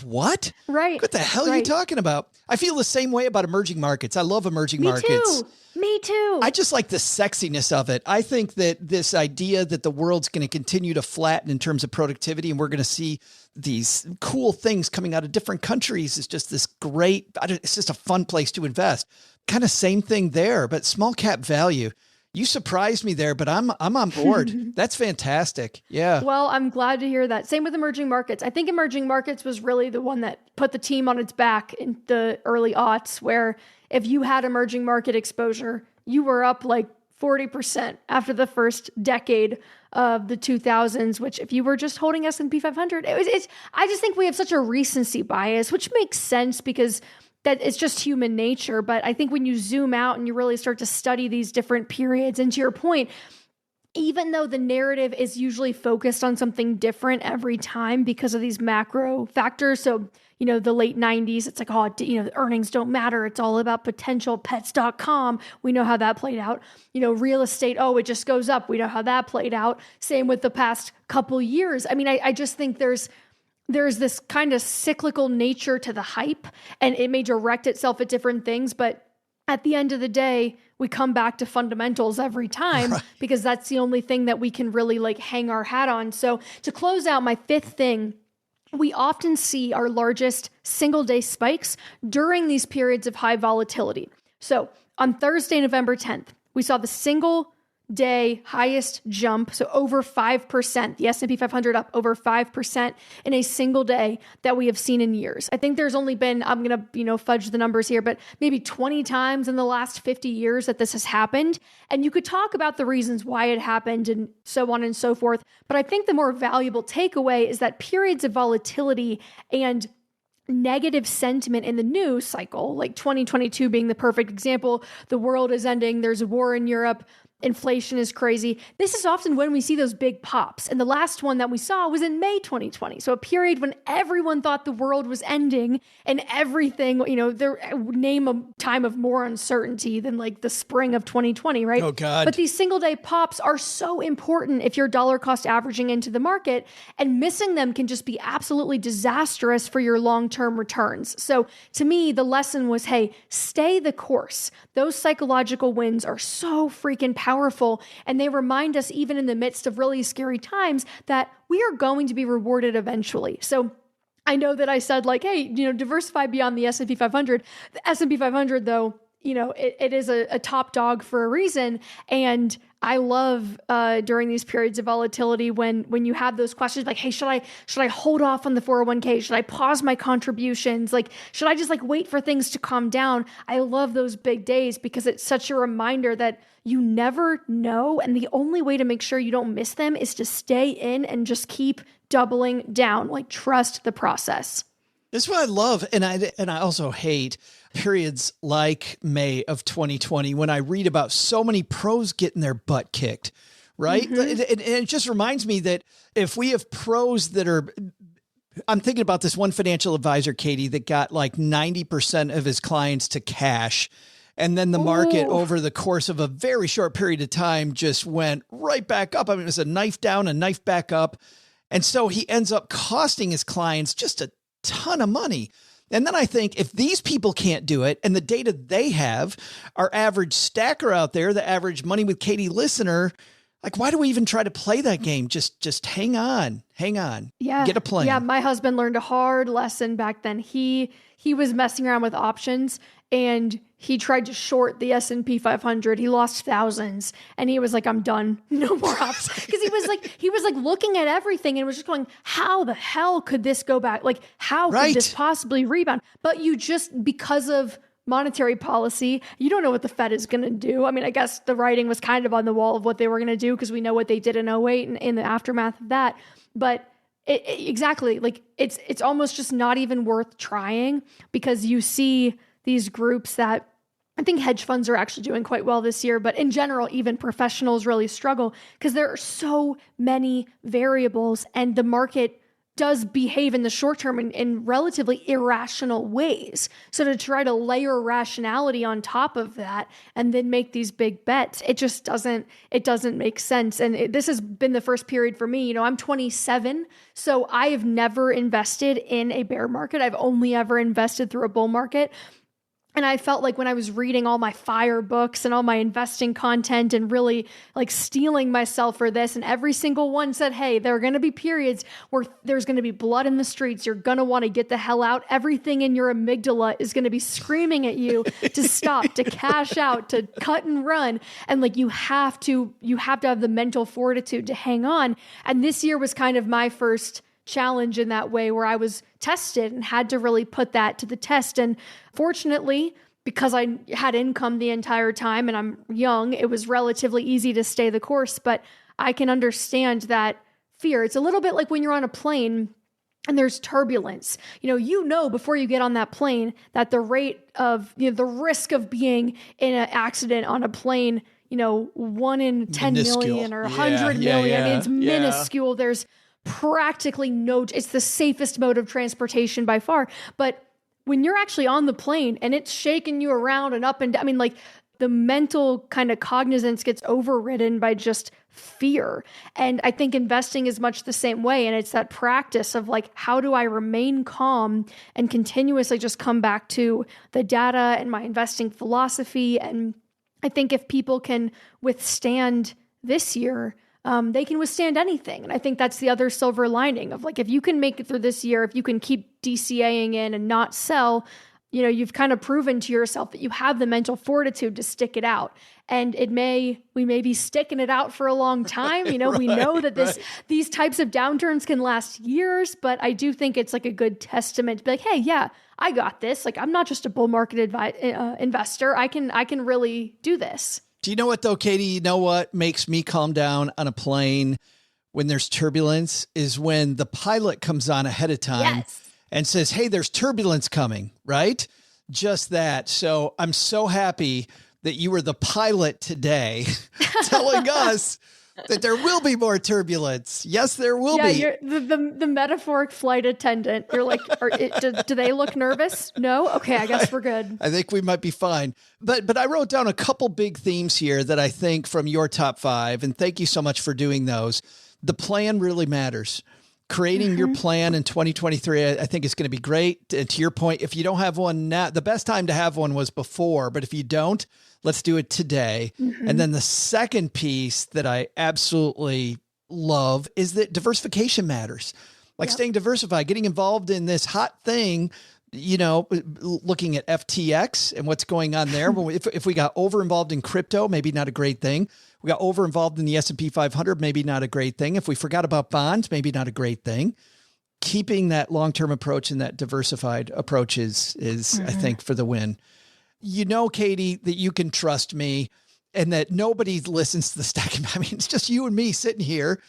what? Right. What the hell are you talking about? I feel the same way about emerging markets. I love emerging markets. Me too. I just like the sexiness of it. I think that this idea that the world's going to continue to flatten in terms of productivity and we're going to see these cool things coming out of different countries is just this great, it's just a fun place to invest. Kind of same thing there, but small cap value. You surprised me there, but I'm on board. That's fantastic. Yeah. Well, I'm glad to hear that. Same with emerging markets. I think emerging markets was really the one that put the team on its back in the early aughts, where if you had emerging market exposure, you were up like 40% after the first decade of the 2000s, which if you were just holding S&P 500, I just think we have such a recency bias, which makes sense because that it's just human nature. But I think when you zoom out and you really start to study these different periods, and to your point, even though the narrative is usually focused on something different every time because of these macro factors. So, the late 90s, it's like, the earnings don't matter. It's all about potential. Pets.com. We know how that played out. Real estate. Oh, it just goes up. We know how that played out. Same with the past couple years. I mean, I just think there's this kind of cyclical nature to the hype, and it may direct itself at different things, but at the end of the day, we come back to fundamentals every time because that's the only thing that we can really like hang our hat on. So to close out, my fifth thing, we often see our largest single day spikes during these periods of high volatility. So on Thursday, November 10th, we saw the single day highest jump, so over 5%, the S&P 500 up over 5% in a single day that we have seen in years. I think there's only been, I'm going to, fudge the numbers here, but maybe 20 times in the last 50 years that this has happened. And you could talk about the reasons why it happened and so on and so forth. But I think the more valuable takeaway is that periods of volatility and negative sentiment in the news cycle, like 2022 being the perfect example, the world is ending, there's a war in Europe, inflation is crazy. This is often when we see those big pops. And the last one that we saw was in May 2020. So a period when everyone thought the world was ending and everything, there name a time of more uncertainty than like the spring of 2020, right? Oh God. But these single day pops are so important if you're dollar cost averaging into the market, and missing them can just be absolutely disastrous for your long-term returns. So to me, the lesson was, hey, stay the course. Those psychological wins are so freaking powerful. And they remind us, even in the midst of really scary times, that we are going to be rewarded eventually. So I know that I said like, hey, diversify beyond the S&P 500. The S&P 500, though, it is a top dog for a reason. And I love during these periods of volatility when you have those questions like, hey, should I hold off on the 401k? Should I pause my contributions? Like, should I just like wait for things to calm down? I love those big days because it's such a reminder that you never know. And the only way to make sure you don't miss them is to stay in and just keep doubling down, like trust the process. This is what I love. And I also hate periods like May of 2020 when I read about so many pros getting their butt kicked, right? Mm-hmm. And it just reminds me that if we have pros that are, I'm thinking about this one financial advisor, Katie, that got like 90% of his clients to cash. And then the market over the course of a very short period of time just went right back up. I mean, it was a knife down, a knife back up. And so he ends up costing his clients just a ton of money. And then I think if these people can't do it and the data they have, our average stacker out there, the average Money with Katie listener, like, why do we even try to play that game? Just hang on. Yeah. Get a plan. Yeah. My husband learned a hard lesson back then. He was messing around with options and he tried to short the S&P 500. He lost thousands and he was like, I'm done. No more ops. Because he was like looking at everything and was just going, how the hell could this go back? Like, how could this possibly rebound? But you just, because of monetary policy, you don't know what the Fed is going to do. I mean, I guess the writing was kind of on the wall of what they were going to do because we know what they did in 2008 and in the aftermath of that. But exactly, like it's almost just not even worth trying because you see these groups that I think hedge funds are actually doing quite well this year, but in general, even professionals really struggle because there are so many variables and the market does behave in the short term in relatively irrational ways. So to try to layer rationality on top of that and then make these big bets, it just doesn't make sense. And this has been the first period for me. I'm 27, so I have never invested in a bear market. I've only ever invested through a bull market. And I felt like when I was reading all my FIRE books and all my investing content and really like stealing myself for this, and every single one said, hey, there are going to be periods where there's going to be blood in the streets. You're going to want to get the hell out. Everything in your amygdala is going to be screaming at you to stop, to cash out, to cut and run. And like, you have to have the mental fortitude to hang on. And this year was kind of my first challenge in that way where I was tested and had to really put that to the test. And fortunately, because I had income the entire time and I'm young, it was relatively easy to stay the course. But I can understand that fear. It's a little bit like when you're on a plane and there's turbulence. Before you get on that plane that the rate of, the risk of being in an accident on a plane, 1 in 10 million or 100 million. I mean, it's minuscule. There's practically it's the safest mode of transportation by far. But when you're actually on the plane and it's shaking you around and up and down, I mean, like the mental kind of cognizance gets overridden by just fear. And I think investing is much the same way. And it's that practice of like, how do I remain calm and continuously just come back to the data and my investing philosophy? And I think if people can withstand this year, they can withstand anything. And I think that's the other silver lining of like, if you can make it through this year, if you can keep DCAing in and not sell, you know, you've kind of proven to yourself that you have the mental fortitude to stick it out. And we may be sticking it out for a long time. You know, we know that these types of downturns can last years, but I do think it's like a good testament to be like, hey, yeah, I got this. Like, I'm not just a bull market investor. I can really do this. Do you know what though, Katie? You know what makes me calm down on a plane when there's turbulence is when the pilot comes on ahead of time. Yes. And says, hey, there's turbulence coming, right? Just that. So I'm so happy that you were the pilot today telling us that there will be more turbulence. Yes, there will be. Yeah, you're the metaphoric flight attendant. You're like, do they look nervous? No? Okay, I guess we're good. I think we might be fine. But I wrote down a couple big themes here that I think from your top 5, and thank you so much for doing those. The plan really matters. Creating your plan in 2023, I think is going to be great. And to your point, if you don't have one now, the best time to have one was before, but if you don't, let's do it today. And then the second piece that I absolutely love is that diversification matters. Like staying diversified, getting involved in this hot thing, you know, looking at FTX and what's going on there. If we got over involved in crypto, maybe not a great thing. We got over involved in the S&P 500, maybe not a great thing. If we forgot about bonds, maybe not a great thing. Keeping that long-term approach and that diversified approach is I think, for the win. You know, Katie, that you can trust me and that nobody listens to the stacking. I mean, it's just you and me sitting here.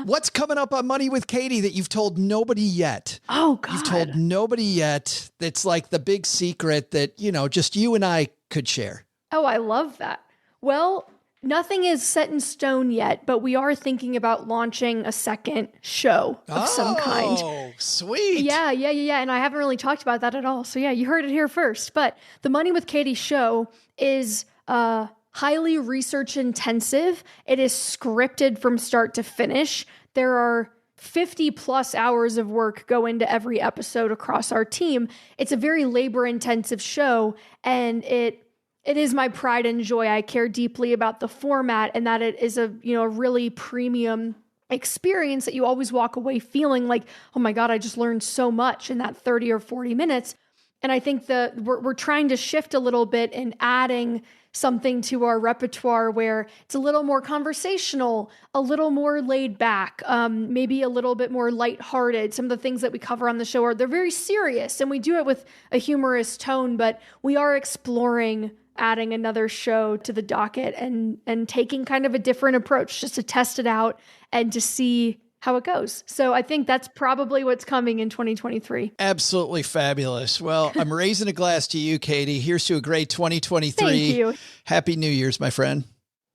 What's coming up on Money with Katie that you've told nobody yet? Oh, God. You've told nobody yet. That's like the big secret that, you know, just you and I could share. Oh, I love that. Well, nothing is set in stone yet, but we are thinking about launching a second show of some kind. Oh, sweet. Yeah. And I haven't really talked about that at all. So yeah, you heard it here first. But the Money with Katie show is highly research intensive. It is scripted from start to finish. There are 50 plus hours of work go into every episode across our team. It's a very labor intensive show, and it is my pride and joy. I care deeply about the format and that it is a really premium experience that you always walk away feeling like, oh my God, I just learned so much in that 30 or 40 minutes. And I think we're trying to shift a little bit in adding something to our repertoire where it's a little more conversational, a little more laid back, maybe a little bit more lighthearted. Some of the things that we cover on the show they're very serious, and we do it with a humorous tone, but we are exploring adding another show to the docket and taking kind of a different approach just to test it out and to see how it goes. So I think that's probably what's coming in 2023. Absolutely fabulous. Well, I'm raising a glass to you, Katie. Here's to a great 2023. Thank you. Happy New Year's, my friend.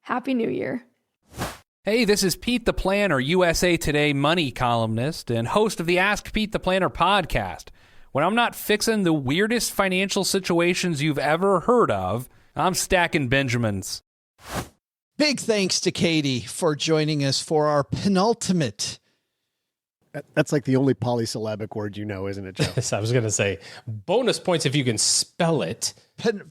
Happy New Year. Hey, this is Pete the Planner, USA Today money columnist and host of the Ask Pete the Planner podcast. When I'm not fixing the weirdest financial situations you've ever heard of, I'm stacking Benjamins. Big thanks to Katie for joining us for our penultimate. That's like the only polysyllabic word you know, isn't it, Joe? I was going to say bonus points if you can spell it.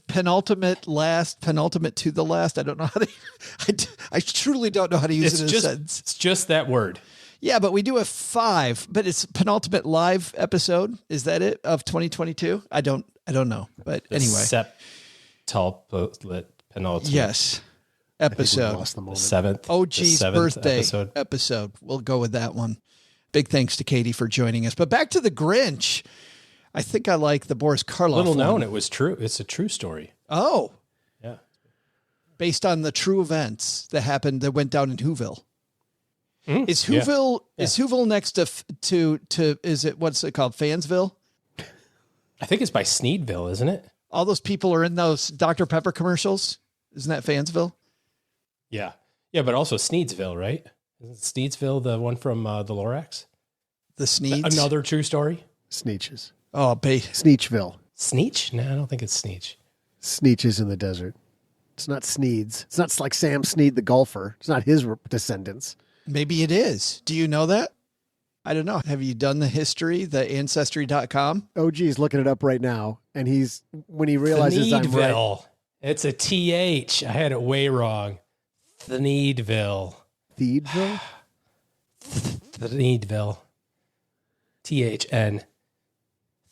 Penultimate to the last. I don't know how to, I truly don't know how to use it in a sentence. It's just that word. Yeah, but we do a 5, but it's penultimate live episode. Is that it of 2022? I don't know. But anyway. Penultimate. Yes. Episode. The 7th. OG's birthday episode. We'll go with that one. Big thanks to Katie for joining us. But back to the Grinch. I think I like the Boris Karloff Little known, one. it was true. It's a true story. Oh. Yeah. Based on the true events that went down in Whoville. Is Whoville next to is it, what's it called? Fansville? I think it's by Sneedville, isn't it? All those people are in those Dr. Pepper commercials. Isn't that Fansville? Yeah. Yeah, but also Sneedsville, right? Isn't Sneedsville the one from the Lorax? The Sneeds? Another true story? Sneeches. Oh, Sneechville. Sneech? No, I don't think it's Sneech. Sneeches in the desert. It's not Sneed's. It's not like Sam Sneed, the golfer. It's not his descendants. Maybe it is. Do you know that? I don't know. Have you done the history, the Ancestry.com? OG's looking it up right now. And when he realizes I'm right. Thneedville. It's a TH. I had it way wrong. Thneedville. Thneedville? Thneedville. THN.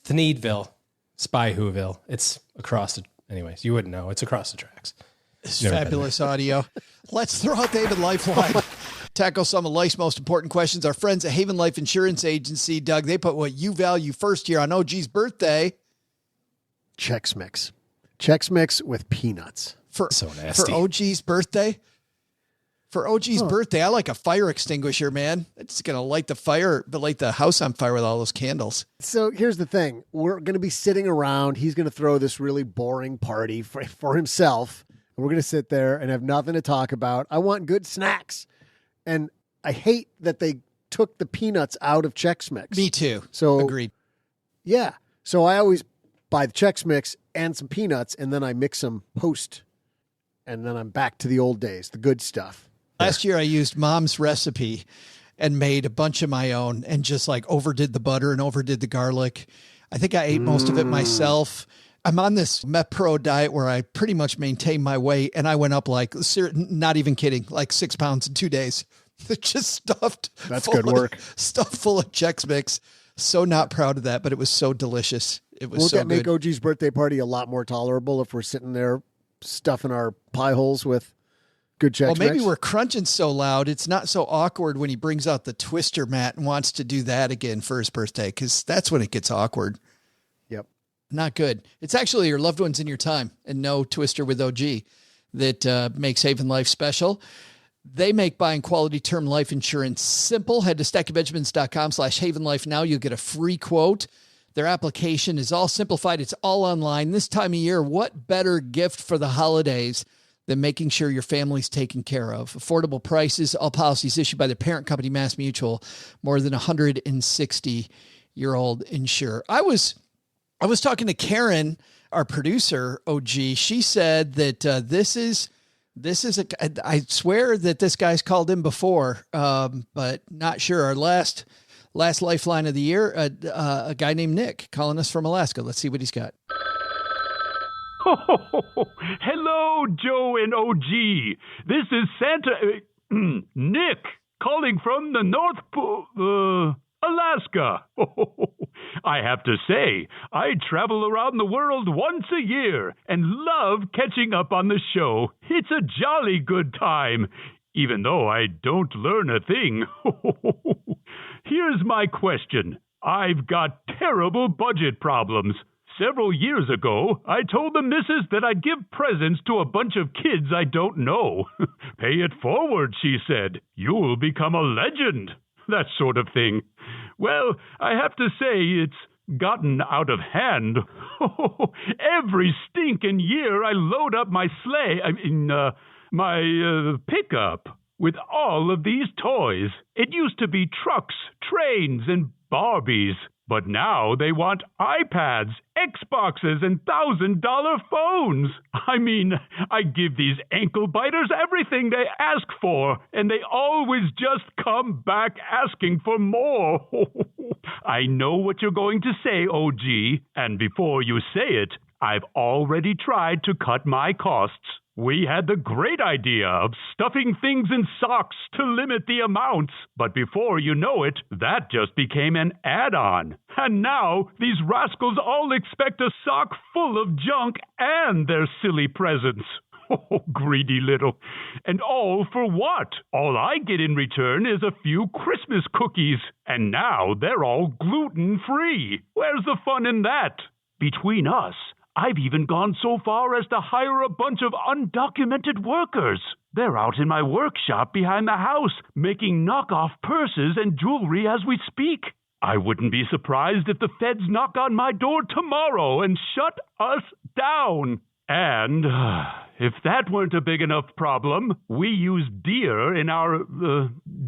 Thneedville. Spy Whoville. It's across the, anyways, you wouldn't know. It's across the tracks. It's fabulous audio. Let's throw out the Haven Lifeline. Tackle some of life's most important questions. Our friends at Haven Life Insurance Agency, Doug, they put what you value first here on OG's birthday. Chex Mix. Chex Mix with peanuts. So nasty. For OG's birthday? For OG's birthday, I like a fire extinguisher, man. It's going to light the house on fire with all those candles. So here's the thing. We're going to be sitting around. He's going to throw this really boring party for himself. And we're going to sit there and have nothing to talk about. I want good snacks. And I hate that they took the peanuts out of Chex Mix. Me too. So agreed. Yeah. So I always buy the Chex Mix and some peanuts, and then I mix them post. And then I'm back to the old days, the good stuff. Last year I used Mom's recipe and made a bunch of my own and just like overdid the butter and overdid the garlic. I think I ate most of it myself. I'm on this MetPro diet where I pretty much maintain my weight, and I went up not even kidding, like 6 pounds in 2 days. Just stuffed. That's good work. Stuffed full of Chex Mix. So not proud of that, but it was so delicious. It was so good. Won't that make OG's birthday party a lot more tolerable if we're sitting there stuffing our pie holes with good Chex Mix? Well, maybe we're crunching so loud. It's not so awkward when he brings out the Twister mat and wants to do that again for his birthday, because that's when it gets awkward. Yep. Not good. It's actually your loved ones in your time and no Twister with OG that makes Haven Life special. They make buying quality term life insurance simple. Head to stackingbenjamins.com/havenlife now. You'll get a free quote. Their application is all simplified. It's all online. This time of year, what better gift for the holidays than making sure your family's taken care of? Affordable prices, all policies issued by their parent company, Mass Mutual, more than 160-year-old insurer. I was talking to Karen, our producer, OG. She said that I swear that this guy's called in before, but not sure. Our last lifeline of the year, a guy named Nick calling us from Alaska. Let's see what he's got. Hello, Joe and OG. This is Santa Nick calling from the North Pole, Alaska. I have to say, I travel around the world once a year and love catching up on the show. It's a jolly good time, even though I don't learn a thing. Here's my question. I've got terrible budget problems. Several years ago, I told the missus that I'd give presents to a bunch of kids I don't know. Pay it forward, she said. You'll become a legend. That sort of thing. Well, I have to say it's gotten out of hand. Every stinking year I load up my my pickup with all of these toys. It used to be trucks, trains, and Barbies. But now they want iPads, Xboxes, and $1,000 phones. I mean, I give these ankle biters everything they ask for, and they always just come back asking for more. I know what you're going to say, OG, and before you say it, I've already tried to cut my costs. We had the great idea of stuffing things in socks to limit the amounts, but before you know it, that just became an add-on. And now, these rascals all expect a sock full of junk and their silly presents. Oh, greedy little. And all for what? All I get in return is a few Christmas cookies, and now they're all gluten-free. Where's the fun in that? Between us, I've even gone so far as to hire a bunch of undocumented workers. They're out in my workshop behind the house, making knockoff purses and jewelry as we speak. I wouldn't be surprised if the feds knock on my door tomorrow and shut us down. And if that weren't a big enough problem, we use deer in our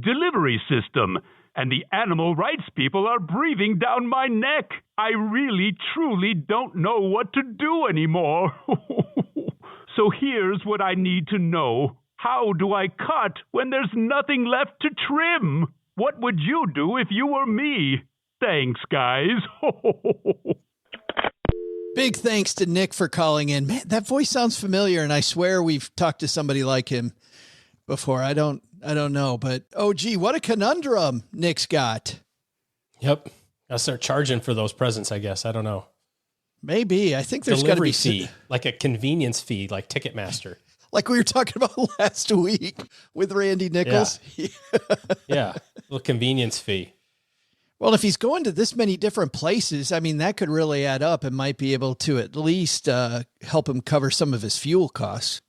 delivery system. And the animal rights people are breathing down my neck. I really, truly don't know what to do anymore. So here's what I need to know. How do I cut when there's nothing left to trim? What would you do if you were me? Thanks, guys. Big thanks to Nick for calling in. Man, that voice sounds familiar, and I swear we've talked to somebody like him before. I don't know, but gee, what a conundrum Nick's got. Yep. I'll start charging for those presents, I guess. I don't know. Maybe. I think there's got to be fee, like a convenience fee, like Ticketmaster. Like we were talking about last week with Randy Nichols. Yeah. A little convenience fee. Well, if he's going to this many different places, I mean, that could really add up and might be able to at least help him cover some of his fuel costs.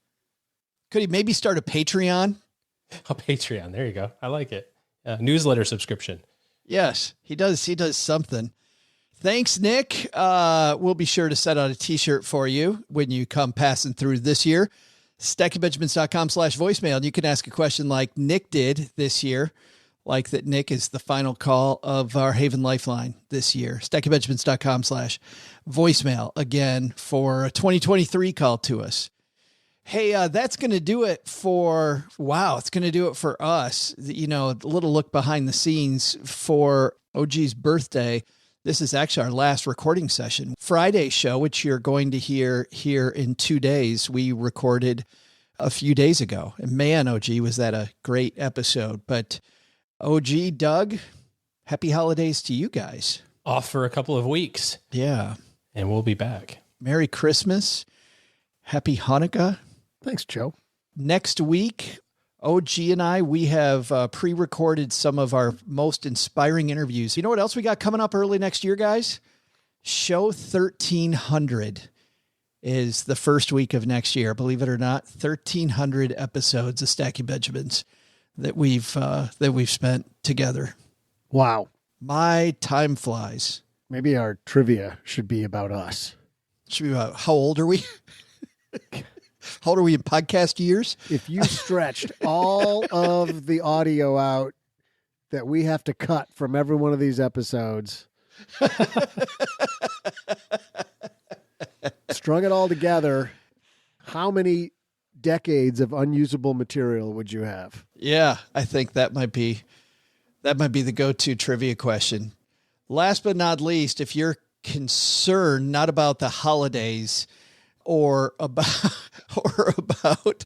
Could he maybe start a Patreon? A Patreon. There you go. I like it. Newsletter subscription. Yes, he does. He does something. Thanks, Nick. We'll be sure to set out a t-shirt for you when you come passing through this year. StackingBenjamins.com/voicemail. And you can ask a question like Nick did this year, like that Nick is the final call of our Haven Lifeline this year. StackingBenjamins.com/voicemail again for a 2023 call to us. Hey, that's going to do it for, it's going to do it for us. You know, a little look behind the scenes for OG's birthday. This is actually our last recording session. Friday show, which you're going to hear here in 2 days, we recorded a few days ago. And man, OG, was that a great episode. But OG, Doug, happy holidays to you guys. Off for a couple of weeks. Yeah. And we'll be back. Merry Christmas. Happy Hanukkah. Thanks, Joe. Next week, OG and I, we have pre-recorded some of our most inspiring interviews. You know what else we got coming up early next year, guys? Show 1300 is the first week of next year. Believe it or not, 1300 episodes of Stacking Benjamins that we've spent together. Wow. My time flies. Maybe our trivia should be about us. Should be about how old are we? How old are we in podcast years? If you stretched all of the audio out that we have to cut from every one of these episodes, strung it all together, how many decades of unusable material would you have? Yeah, I think that might be the go-to trivia question. Last but not least, if you're concerned not about the holidays or about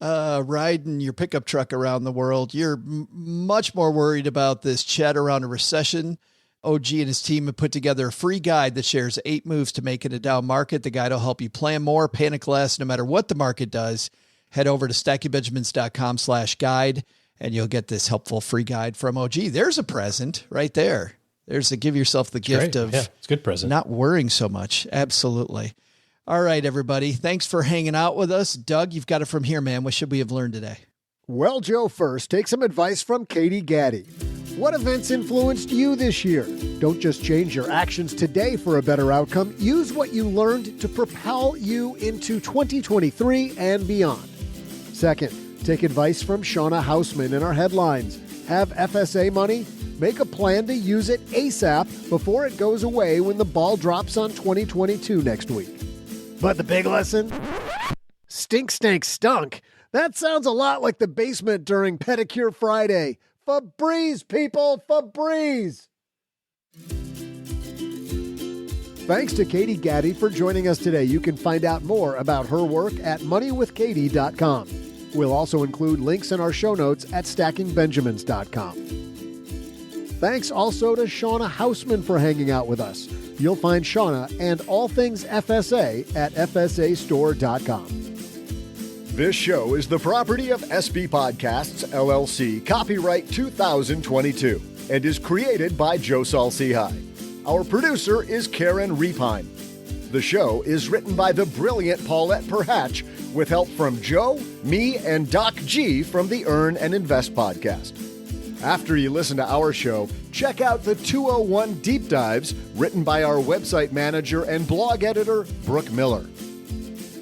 riding your pickup truck around the world, you're much more worried about this chat around a recession. OG and his team have put together a free guide that shares 8 moves to make it a down market. The guide will help you plan more, panic less, no matter what the market does. Head over to stackingbenjamins.com/guide and you'll get this helpful free guide from OG. There's a present right there. There's to give yourself the gift of it's a good present. Not worrying so much. Absolutely. All right, everybody. Thanks for hanging out with us. Doug, you've got it from here, man. What should we have learned today? Well, Joe, first, take some advice from Katie Gattie. What events influenced you this year? Don't just change your actions today for a better outcome. Use what you learned to propel you into 2023 and beyond. Second, take advice from Shawna Hausman in our headlines. Have FSA money? Make a plan to use it ASAP before it goes away when the ball drops on 2022 next week. But the big lesson? Stink, stank, stunk. That sounds a lot like the basement during Pedicure Friday. Febreze, people, Febreze. Thanks to Katie Gattie for joining us today. You can find out more about her work at moneywithkatie.com. We'll also include links in our show notes at stackingbenjamins.com. Thanks also to Shawna Hausman for hanging out with us. You'll find Shawna and all things FSA at FSAstore.com. This show is the property of SB Podcasts, LLC, copyright 2022, and is created by Joe Salcihai. Our producer is Karen Repine. The show is written by the brilliant Paulette Perhatch, with help from Joe, me, and Doc G from the Earn and Invest podcast. After you listen to our show, check out the 201 Deep Dives written by our website manager and blog editor, Brooke Miller.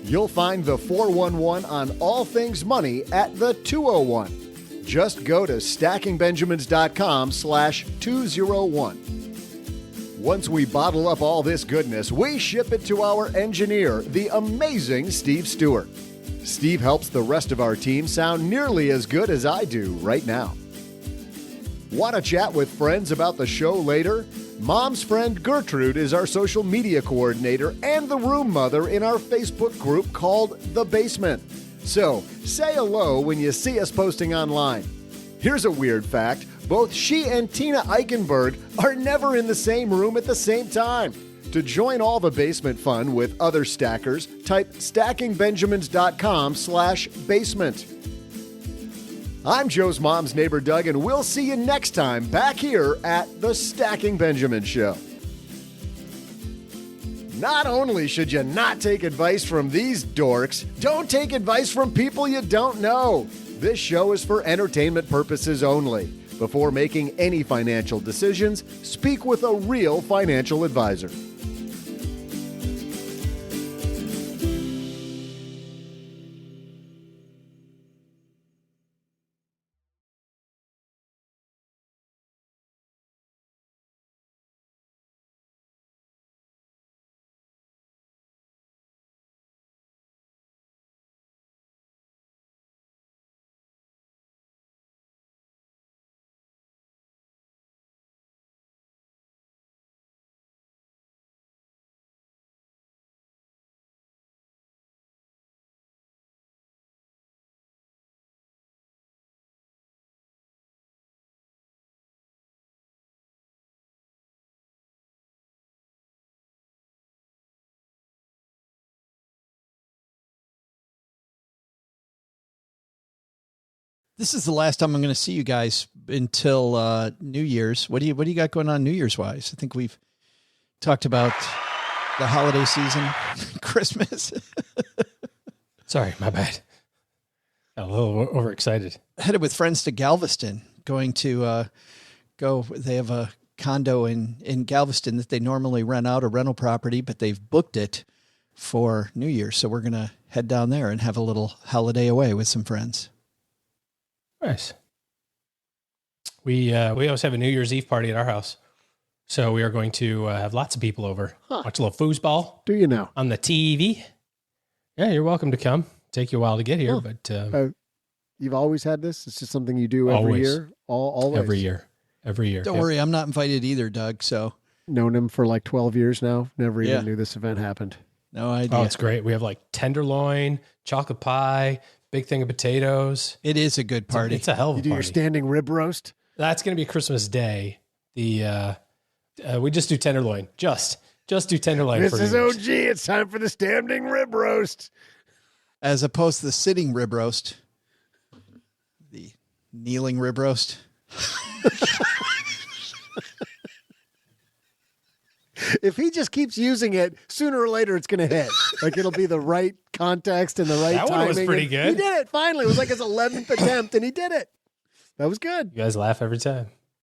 You'll find the 411 on all things money at the 201. Just go to stackingbenjamins.com/201. Once we bottle up all this goodness, we ship it to our engineer, the amazing Steve Stewart. Steve helps the rest of our team sound nearly as good as I do right now. Want to chat with friends about the show later? Mom's friend Gertrude is our social media coordinator and the room mother in our Facebook group called The Basement. So, say hello when you see us posting online. Here's a weird fact. Both she and Tina Eichenberg are never in the same room at the same time. To join all the basement fun with other stackers, type stackingbenjamins.com/basement. I'm Joe's mom's neighbor Doug, and we'll see you next time back here at the Stacking Benjamin Show. Not only should you not take advice from these dorks, don't take advice from people you don't know. This show is for entertainment purposes only. Before making any financial decisions, speak with a real financial advisor. This is the last time I'm going to see you guys until New Year's. What do you got going on New Year's wise? I think we've talked about the holiday season, Christmas. Sorry, my bad. Got a little overexcited. Headed with friends to Galveston, going to they have a condo in Galveston that they normally rent out, a rental property, but they've booked it for New Year's. So we're going to head down there and have a little holiday away with some friends. Nice. We always have a New Year's Eve party at our house. So we are going to have lots of people over. Watch a little foosball. Do you know? On the TV. Yeah, you're welcome to come. Take you a while to get here, but... you've always had this? It's just something you do every year? Always? Every year. Don't worry, I'm not invited either, Doug, so... Known him for like 12 years now. Never even knew this event happened. No idea. Oh, it's great. We have like tenderloin, chocolate pie, big thing of potatoes. It is a good party. It's a hell of a party. You do your standing rib roast? That's going to be Christmas Day. We just do tenderloin. Just do tenderloin. This is OG. It's time for the standing rib roast. As opposed to the sitting rib roast. The kneeling rib roast. If he just keeps using it, sooner or later it's going to hit. Like it'll be the right context and the right timing. That one was pretty good. He did it finally. It was like his 11th attempt, and he did it. That was good. You guys laugh every time.